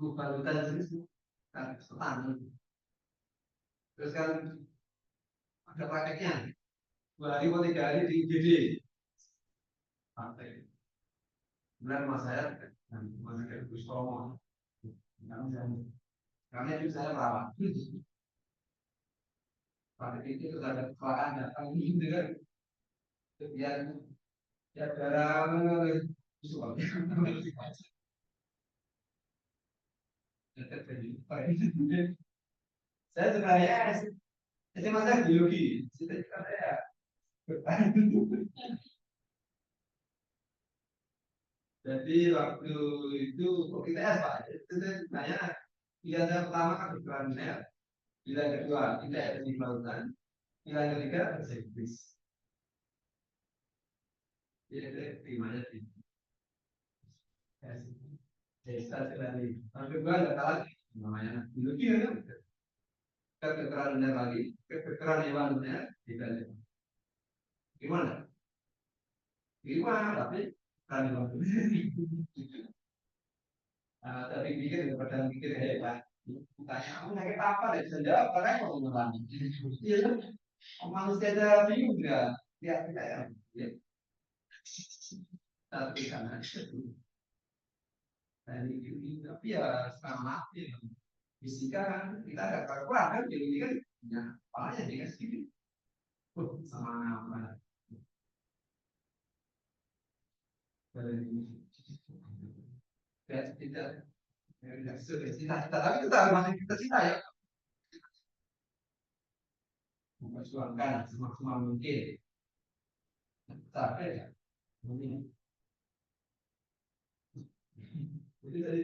valuta jenis kan petani terus kan ada prakteknya 2 hari atau 3 hari di IGD partai benar mas saya dan mas Songo. Karena itu saya merawat. Pada itu ada kecelakaan datang gitu kan. Biar ya darah suami. Saya sebenarnya SMA saya biologi, cita-cita saya bertahan. Jadi waktu itu kok kita ya Pak, itu saya tanya pilihan saya pertama kan kedokteran minat, pilihan kedua tidak ada di kelautan, pilihan ketiga bahasa Inggris. Jadi saya terimanya di desa sekali. Yang kedua ada kalah namanya biologi kan, kedokteran minat lagi, kedokteran hewan minat, tidak ada. Gimana? Gimana? Tapi kan hewan. Tapi pikir daripada mikir hebat. Tanya aku sakit apa deh, bisa jawab karena mau ngulangi. Iya, manusia aja bingung nggak? Ya, tidak ya. Ya. Tapi karena dari ini, tapi ya sama ya. Fisika kan kita ada kalkulasi kan, jadi ini kan ya palanya dia sedikit. Sama apa? Dari tidak, tidak sudah cita-cita, tapi kita masih kita cita ya. Memperjuangkan semaksimal mungkin. Tapi ya, ini jadi tadi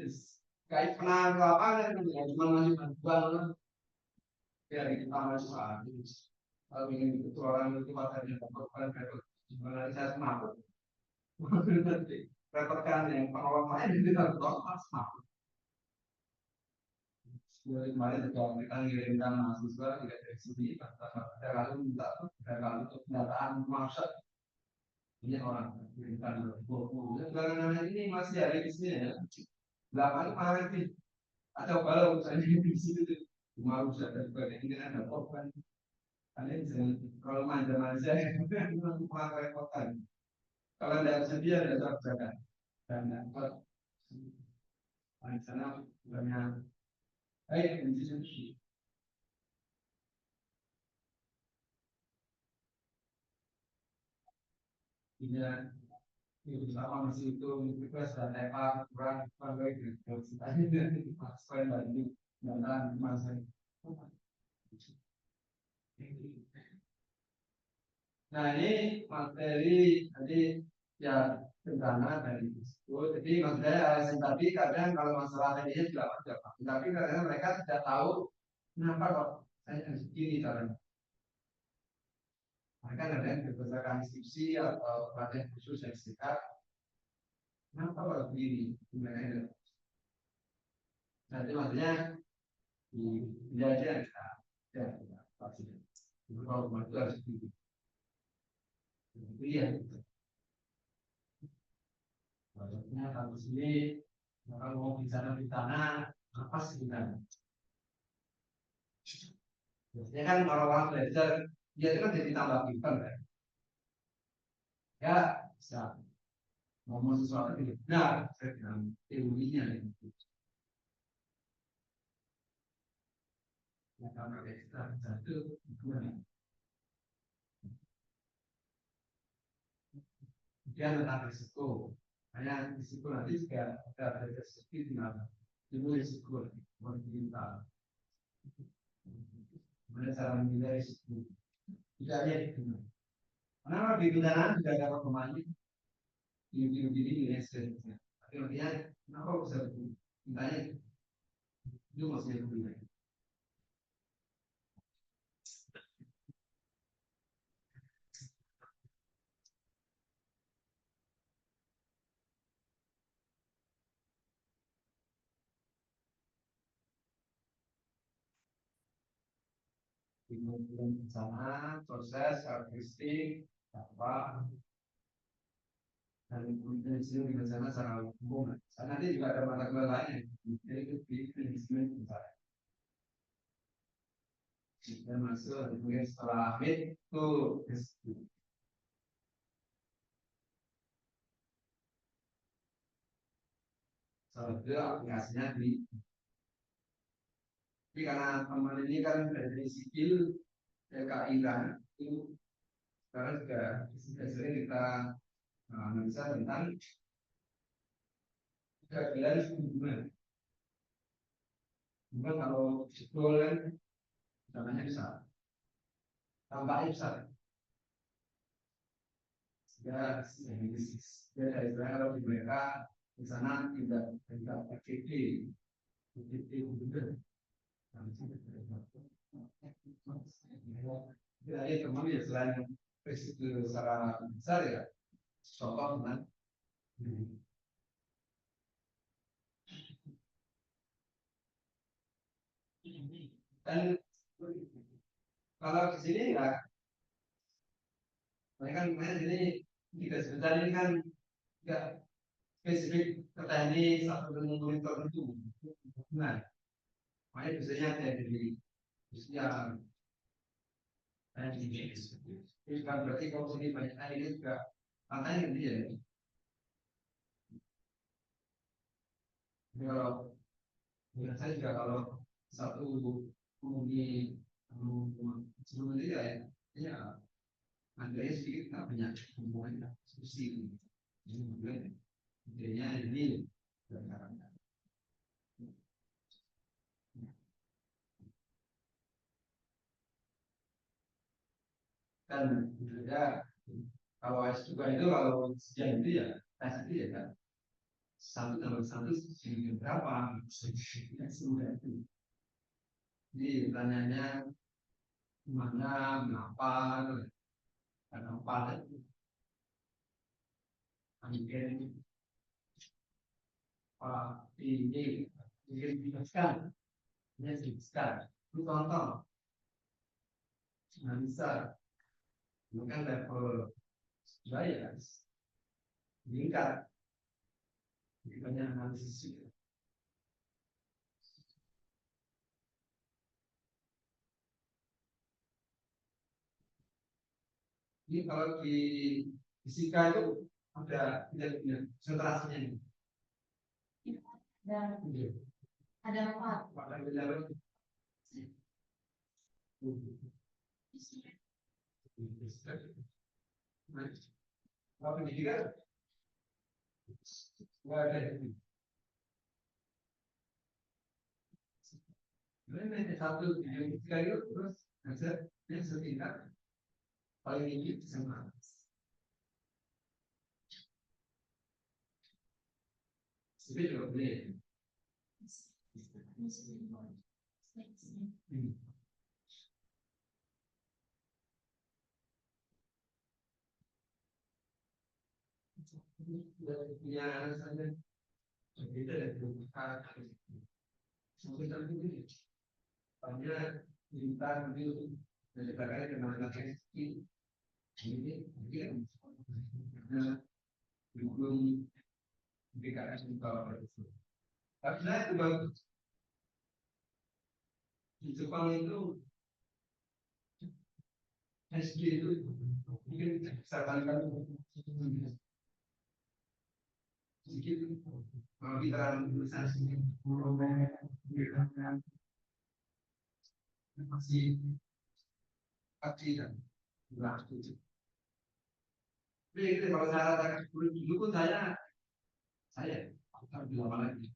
kait pernah ke lapangan kan ya cuma ngasih bantuan ya kita masuk kalau ingin itu orang itu pasarnya dapat repot gimana saya semaput nanti repotkan yang pengelola lain itu harus mas semaput kemarin juga kita ngirimkan mahasiswa juga dari sini ada kali minta ada kali untuk pendataan masa ini orang kirimkan buku belakangan ini masih ada di sini ya belakangan kemarin sih atau kalau misalnya di situ mau bisa terjadi ini ada korban kalian jangan kalau manja-manja itu malah repotkan kalau tidak sedia tidak terjaga dan dapat di sana banyak baik institusi tidak sama masih itu universitas dan EPA kurang kurang baik ceritanya dari sekolah Bandung dan masa. Nah ini materi tadi ya bencana dari itu. Jadi maksudnya alasan tadi kadang kalau masalah ini juga ada, tapi kadang mereka tidak tahu kenapa kok saya harus begini caranya. Mereka kadang berdasarkan institusi atau pelatihan khusus yang sekitar, kenapa kok begini? Gimana? Nanti maksudnya di aja ya pasti. Itu kalau itu harus begitu. Iya. Maksudnya kalau sini kalau mau bicara di tanah apa sih kita? Biasanya kan kalau orang belajar dia itu kan jadi tambah pintar kan? Ya bisa ngomong sesuatu yang benar saya bilang ilmunya itu. Ya kalau kita satu dua dia tentang risiko. Hanya risiko nanti juga ada resiko tinggal itu risiko mau kita. Mana cara menilai risiko? Tidak ada itu. Karena di kendaraan juga ada pemain di nilai sebenarnya. Tapi artinya kenapa bisa ditanya itu masih yang berbeda. Kemudian bencana, proses, karakteristik, apa, dan kemudian di bencana secara umum. Nanti juga ada mata kuliah lain, jadi itu di manajemen bencana. Dan masuk, kemudian setelah mid itu salah satu aplikasinya di. Tapi karena teman ini kan dari sipil LKI kan itu sekarang sudah sering kita analisa tentang kegagalan hubungan. Hubungan kalau jebol kan dananya besar, tampaknya besar. Ya, dari sana kalau di mereka di sana tidak PKP, PKP juga. Ya, teman ya selain risiko secara besar ya, contoh kan. Dan kalau di sini ya, mereka kan di sini tidak sebentar ini kan tidak spesifik ke teknis atau monitor tertentu. Nah, makanya biasanya ada di usia ini kan berarti kalau sini banyak ini juga tantangannya gede ya. Kalau saya juga kalau satu penghuni sebelum itu ya, ya ada sedikit nggak banyak hubungan diskusi. Kemudian idenya ini dan juga kalau S2 itu kalau sejak itu ya tes itu ya kan satu tambah satu jadi berapa ya sudah itu. Jadi pertanyaannya mana mengapa kenapa mungkin ini dijelaskan ini dijelaskan itu contoh analisa bukan level bias meningkat banyak analisis juga. Ini kalau di fisika itu ada tidak konsentrasinya ini. Ada empat. Pada bilang apa pendidikan? Nggak ada. Ini satu fisika itu terus hasil yang setingkat paling tinggi sama. Sebenarnya juga boleh. Ya, saya berbeda dari bukan sampai tadi ini. Hanya minta dulu dari belakang dengan anak ini mungkin belum BKS juga itu. Tapi saya itu bagus. Di Jepang itu SD itu mungkin bisa kalikan sedikit kalau kita tulisan masih kecil dan berat itu. Jadi kalau saya katakan dulu pun saya akan bilang lagi.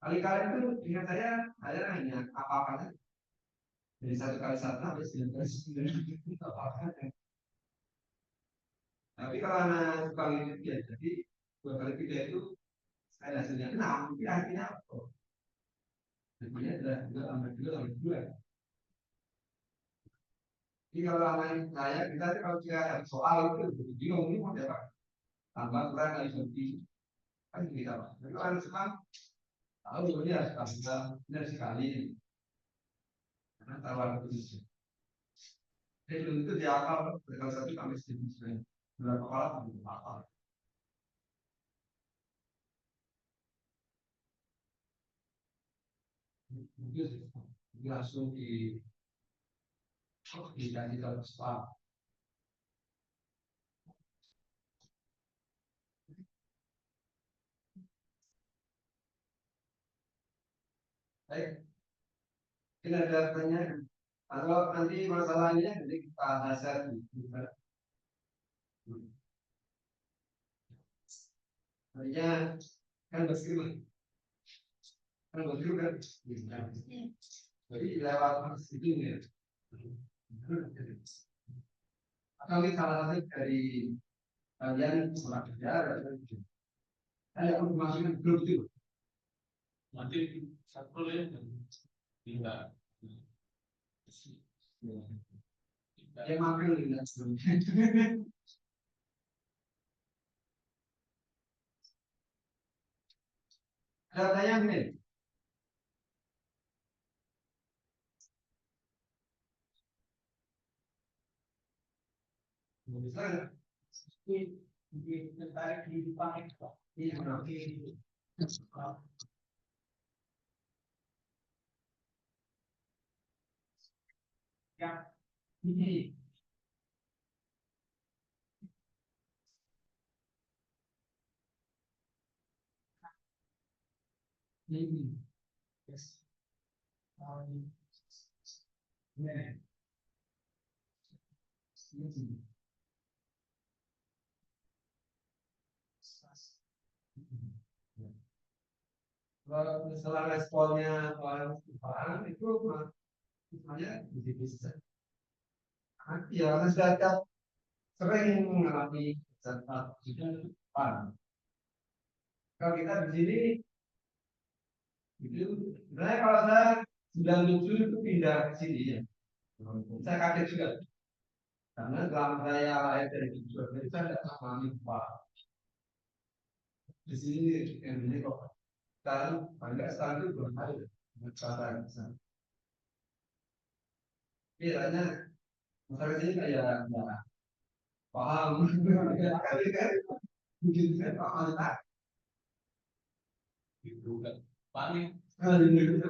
Kali-kali itu ingat saya hanya apa-apa dari satu kali satu sampai 19 apa-apa. Tapi kalau anak tukang itu ya jadi dua kali tiga itu saya hasilnya 6, mungkin artinya apa? Artinya adalah dua tambah dua tambah dua. Jadi kalau anak saya kita kalau kita soal itu bingung ini mau apa? Tambah kurang kali lebih kan kita pak. Tapi kalau anak sekarang tahu sebenarnya tambah benar sekali karena tawar itu. Jadi belum itu di akal berkali satu sampai 19 bulan kepala sampai akal. Mungkin langsung dikasih tahu sekolah. Baik, ini ada pertanyaan. Kalau nanti masalahnya nanti kita hasil hanya kan bersama kan bersama kan. Jadi lewat itu ya. Atau ini salah satu dari kalian sekolah kerja atau saya aku masukkan grup itu. Nanti satu lagi tidak. Dia makan tidak sebelumnya. Ada pertanyaan ini? Misalnya, ini tertarik di Jepang itu. Ini yang ini. Ini. Yes. Ini. Ini. Kalau misalnya responnya orang itu sebenarnya bisa. Ya, masyarakat sering mengalami zat pan. Kalau kita di sini, itu sebenarnya kalau saya 97 itu pindah ke sini ya. Saya kaget juga karena selama saya lahir dari tujuan itu saya tidak mengalami pak di sini yang ini kok sekarang paling sekarang itu belum ada cara sana. Kiranya masyarakat ini kayak ya, paham kali kan mungkin saya paham tak itu kan paling kali ini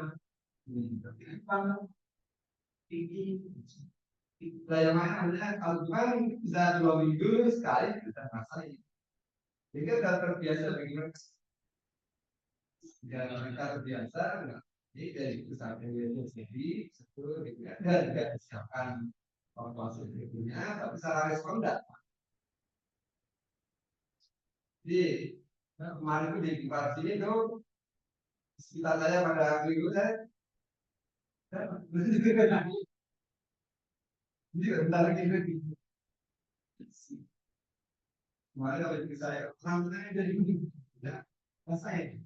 tinggi daya mainannya kalau bukan bisa 2 minggu sekali kita rasain. Jadi kita terbiasa dengan ya mereka terbiasa enggak. Jadi dari usaha itu sendiri sebetulnya gitu ya dan tidak disiapkan waktu berikutnya tapi secara respon enggak. Jadi kemarin itu di tempat sini tuh sekitar saya pada minggu saya jadi bentar lagi kemarin kalau itu saya sampai dari ya selesai.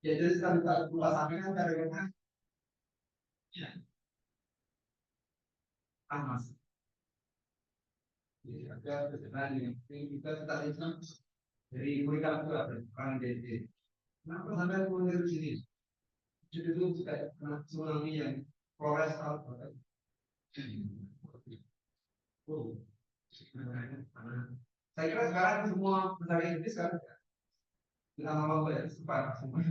Ya jadi setelah kita pulang sampai kan karena ya panas. Jadi ada perjalanan yang kita Islam dari mereka itu ada orang dari kenapa sampai mulai dari sini? Jadi itu kayak tsunami yang Flores atau oh, saya kira sekarang semua pencari Inggris kan kita mau ya sempat semua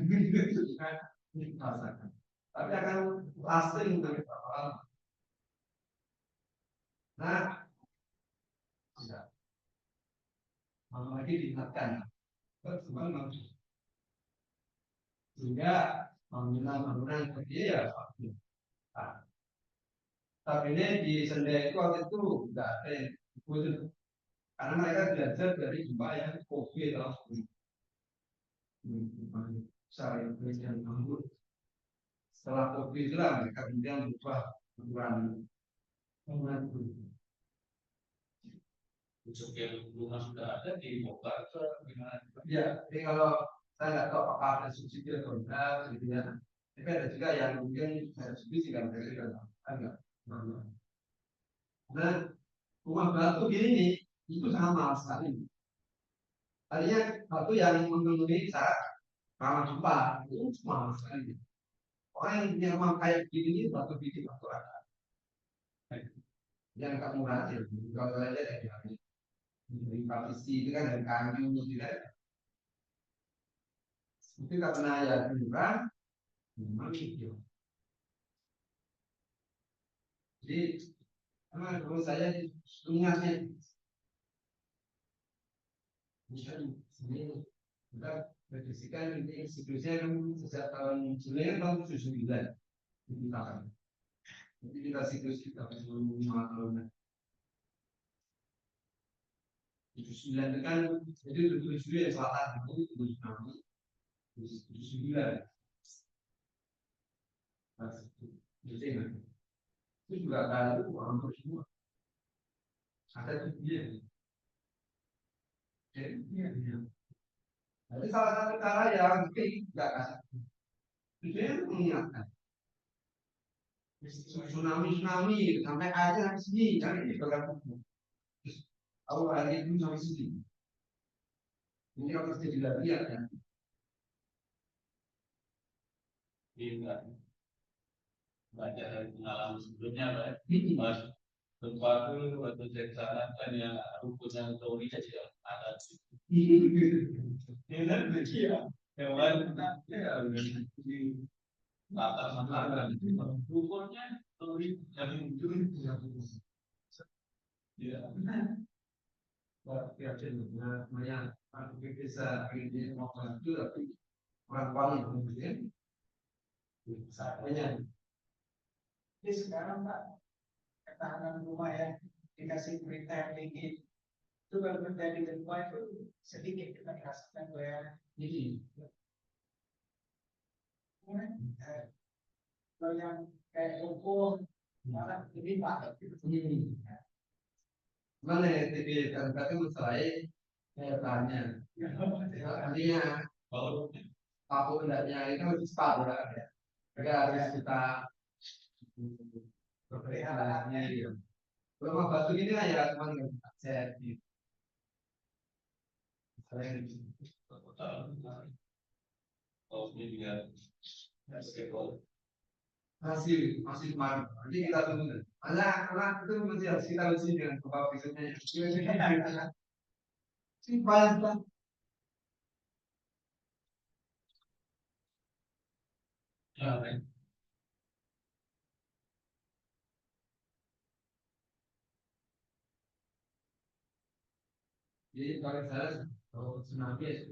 merasakan. Tapi akan lasting dari lama. Nah, tidak. Malah lagi diingatkan. Semua sehingga bangunan seperti ya nah, tapi ini di Senda itu waktu itu tidak ada yang khusus karena mereka belajar dari gempa yang COVID langsung saya yang nganggur setelah COVID itulah mereka kemudian berubah aturan untuk yang rumah sudah ada di Bogor gimana? Ya, jadi kalau saya nggak tahu apakah ada subsidi atau enggak, gitu ya. Tapi ada juga yang mungkin ada subsidi kan, mereka kan enggak. Nah, rumah batu ini itu sangat mahal sekali. Artinya batu yang memenuhi syarat ramah gempa itu mahal sekali. Orang yang punya rumah kayak gini batu bikin batu rata. Yang nggak murah aja. Kalau saya lihat ya, dari partisi itu kan dari kayu tidak. Itu karena ya murah, memang itu. Jadi, menurut saya ingatnya bukan sini, bukan prediksikan ini siklusnya kan sejak tahun Juli kan tahun 79 ditetapkan. Jadi kita siklus kita 5 tahun. 79 itu kan jadi 77 yang selatan itu 76 79 itu juga baru orang semua ada tuh dia. Jadi jadi salah satu cara yang mungkin tidak kasar dia mengingatkan tsunami sampai aja sampai sini kan ini program hukum tahu hari itu sampai sini ini harus jadi latihan ya. Iya, baca dari pengalaman sebelumnya, Pak. Mas tempat itu waktu saya ke sana kan yang rukunnya teori saja ada. Ini kan dia yang lain ya di latar belakang rukunnya teori yang muncul ya. Ya namanya aku bisa ini mau itu tapi orang kemudian saatnya. Jadi sekarang Pak ketahanan rumah ya dikasih berita yang tinggi itu kalau terjadi gempa itu sedikit kita rasakan ya. Jadi kalau yang kayak ruko malah lebih padat. Mana ya TV kan masalahnya tanya artinya kalau aku hendaknya itu harus cepat ya. Mereka harus kita berperihalanya ya. Rumah batu ini kan ya cuma set gitu. Oh ini juga masih kemarin. Nanti kita tunggu. Anak itu masih harus kita uji dengan bapak berikutnya. Simpel. Jadi kalau saya kalau tsunami ya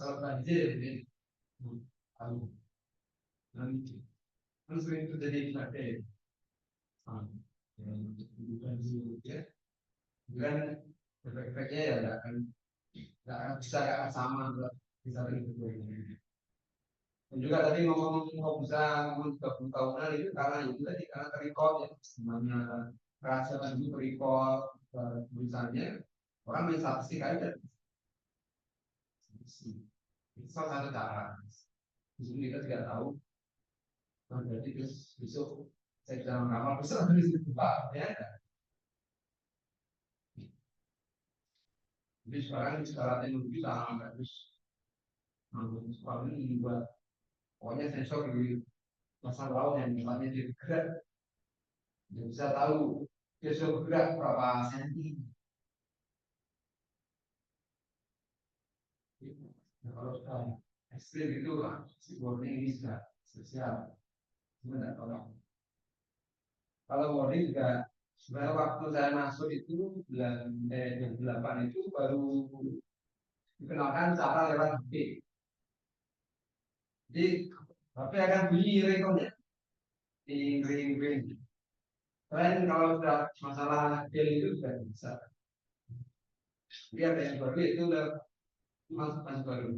kalau banjir ini tahu nanti kan sering terjadi pada banjir ya kan efek-efeknya ya nggak akan bisa sama bisa begitu. Dan juga tadi ngomong bisa ngomong 30 tahunan itu karena itu tadi karena terikot ya semuanya kerahasiaan itu terikot tulisannya orang main statistik aja itu salah satu cara. Di sini kita tidak tahu berarti terus besok saya bilang kamar besok dari situ pak ya. Jadi sekarang secara teknologi sangat bagus. Sekarang ini buat pokoknya sensor di masa laut yang misalnya dia bergerak, dia bisa tahu dia sudah bergerak berapa senti. Nah, kalau ekstrim itu lah, si warning ini sudah spesial. Sebenarnya kalau warning juga sebenarnya waktu saya masuk itu bulan jam 8 itu baru dikenalkan cara lewat HP. Jadi HP akan bunyi rekomnya, ring. Selain kalau sudah masalah del itu sudah bisa. Jadi ada yang baru itu udah masuk baru.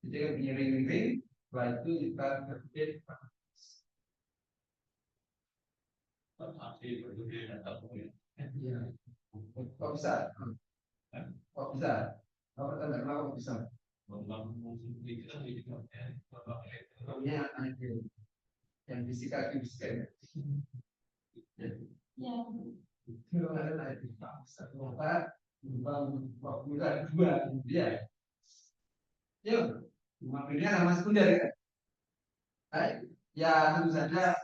Jadi kan bunyi ring, setelah itu kita terkait. Iya. Kok bisa? Kok bisa? Apa tanda kenapa kok bisa? Pokoknya yang fisika itu bisa. Ya. Itu ada tadi ternyata bukan dua dia. Yuk, makanya nama sekunder ya. Ya tentu saja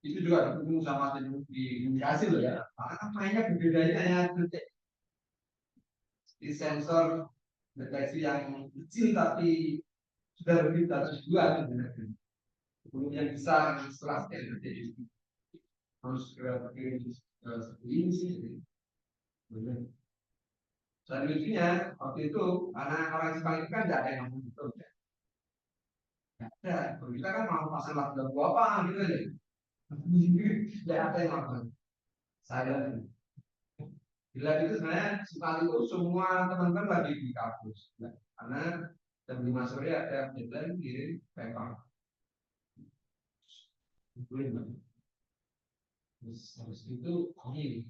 itu juga berhubung sama teknologi komunikasi loh ya. Maka mainnya berbedanya hanya detik. Di sensor deteksi yang kecil tapi sudah lebih dari dua sebenarnya. Sebelum yang besar setelah sekian detik harus pakai ini sih. Dan lucunya waktu itu anak orang Jepang itu kan tidak ada yang ngomong gitu. Nggak ada. Kita kan mau pasang lagu apa gitu aja. Tidak ada yang ngomong. Saya bila itu sebenarnya sekali itu semua teman-teman lagi di kampus. Nah, karena jam 5 sore ada deadline kirim paper. Terus habis itu ini.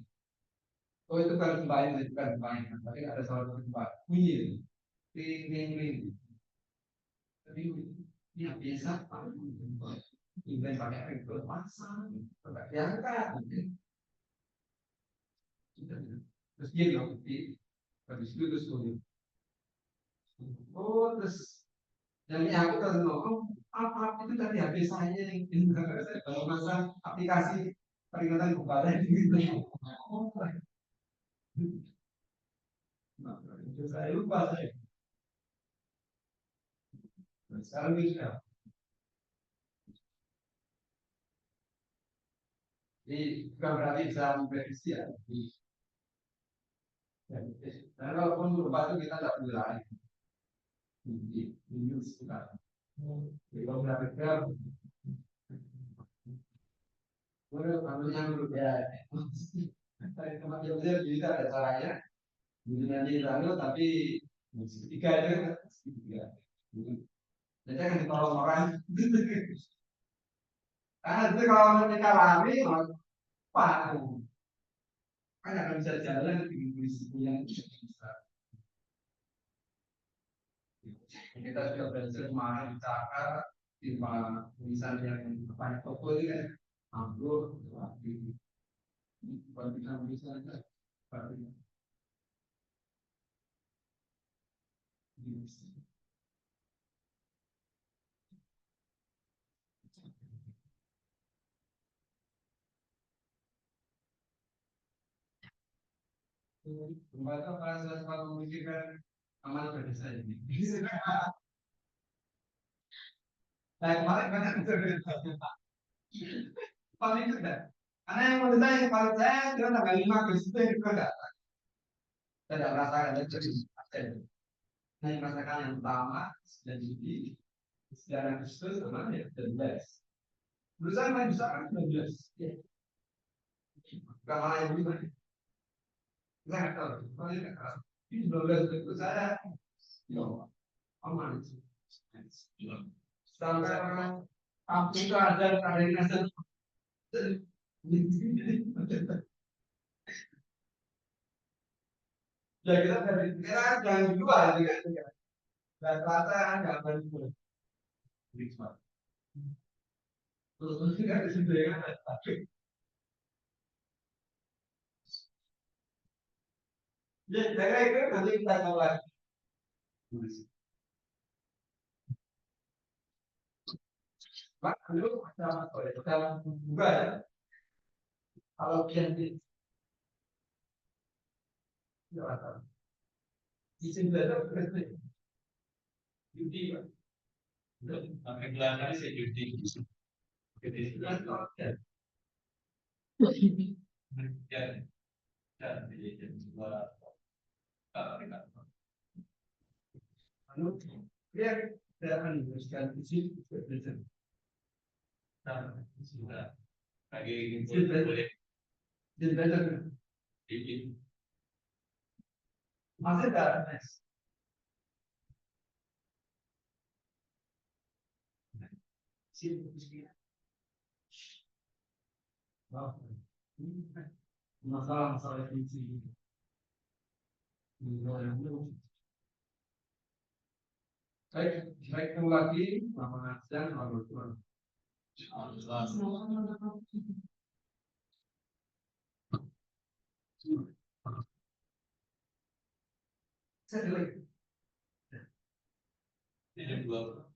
Oh itu kan kembali, itu kan kembali. Tapi ada salah satu tempat bunyi, ting ting ting. Tapi ini biasa, invent pakai ringtone pasang, pakai diangkat. Terus dia bilang, habis itu terus oh terus jadi aku terus ngomong apa itu dari HP saya yang kalau masa aplikasi peringatan kepada gitu. Saya lupa saya. Sekarang bisa. Jadi bukan berarti bisa memprediksi ya. Dan walaupun berupa itu kita tidak boleh lari di sekitar. Jadi kalau berpikir, menurut menurut ya, dari tempat yang saya bisa ada caranya. Nanti lalu tapi segitiga itu kan segitiga. Jadi kan ditolong orang. Karena itu kalau mereka lari, apa? Kan akan bisa jalan di kondisi yang bisa. Kita sudah belajar kemarin cakar timpa tulisan yang banyak toko ini kan ambruk di bisa membaca bahasa sempat memikirkan amal berdesa ini. Nah kemarin banyak paling sudah. Karena yang menurut saya yang paling saya kira tanggal 5 Agustus itu juga enggak. Saya tidak merasakan jadi saya merasakan yang pertama dan Juli 9 Agustus sama ya 12. Menurut saya paling besar kan 12. Bukan malah yang lebih banyak. Saya nggak tahu. Paling nggak tahu. Ini 12 itu saya. Ya, aman. Sampai orang kampung itu ada yang ngasih. Ya kita dari merah yang di luar juga. Dan rata nggak benar. Terus kan di situ ya. Ya, saya itu nanti kita tahu lagi. Pak, dulu dalam juga ya. Kalau kian di izin belajar berarti judi pak. Pakai belakang sih judi. Jadi kan ya. Dan jadi sebuah anu dia akan meneruskan izin belajar. Nah, sudah. Lagi izin belajar. Izin belajar. Izin. Masih ada mes. Izin. Masalah izin. Baik, baik ketemu lagi, selamat siang, selamat malam. Saya delay. Ini dua.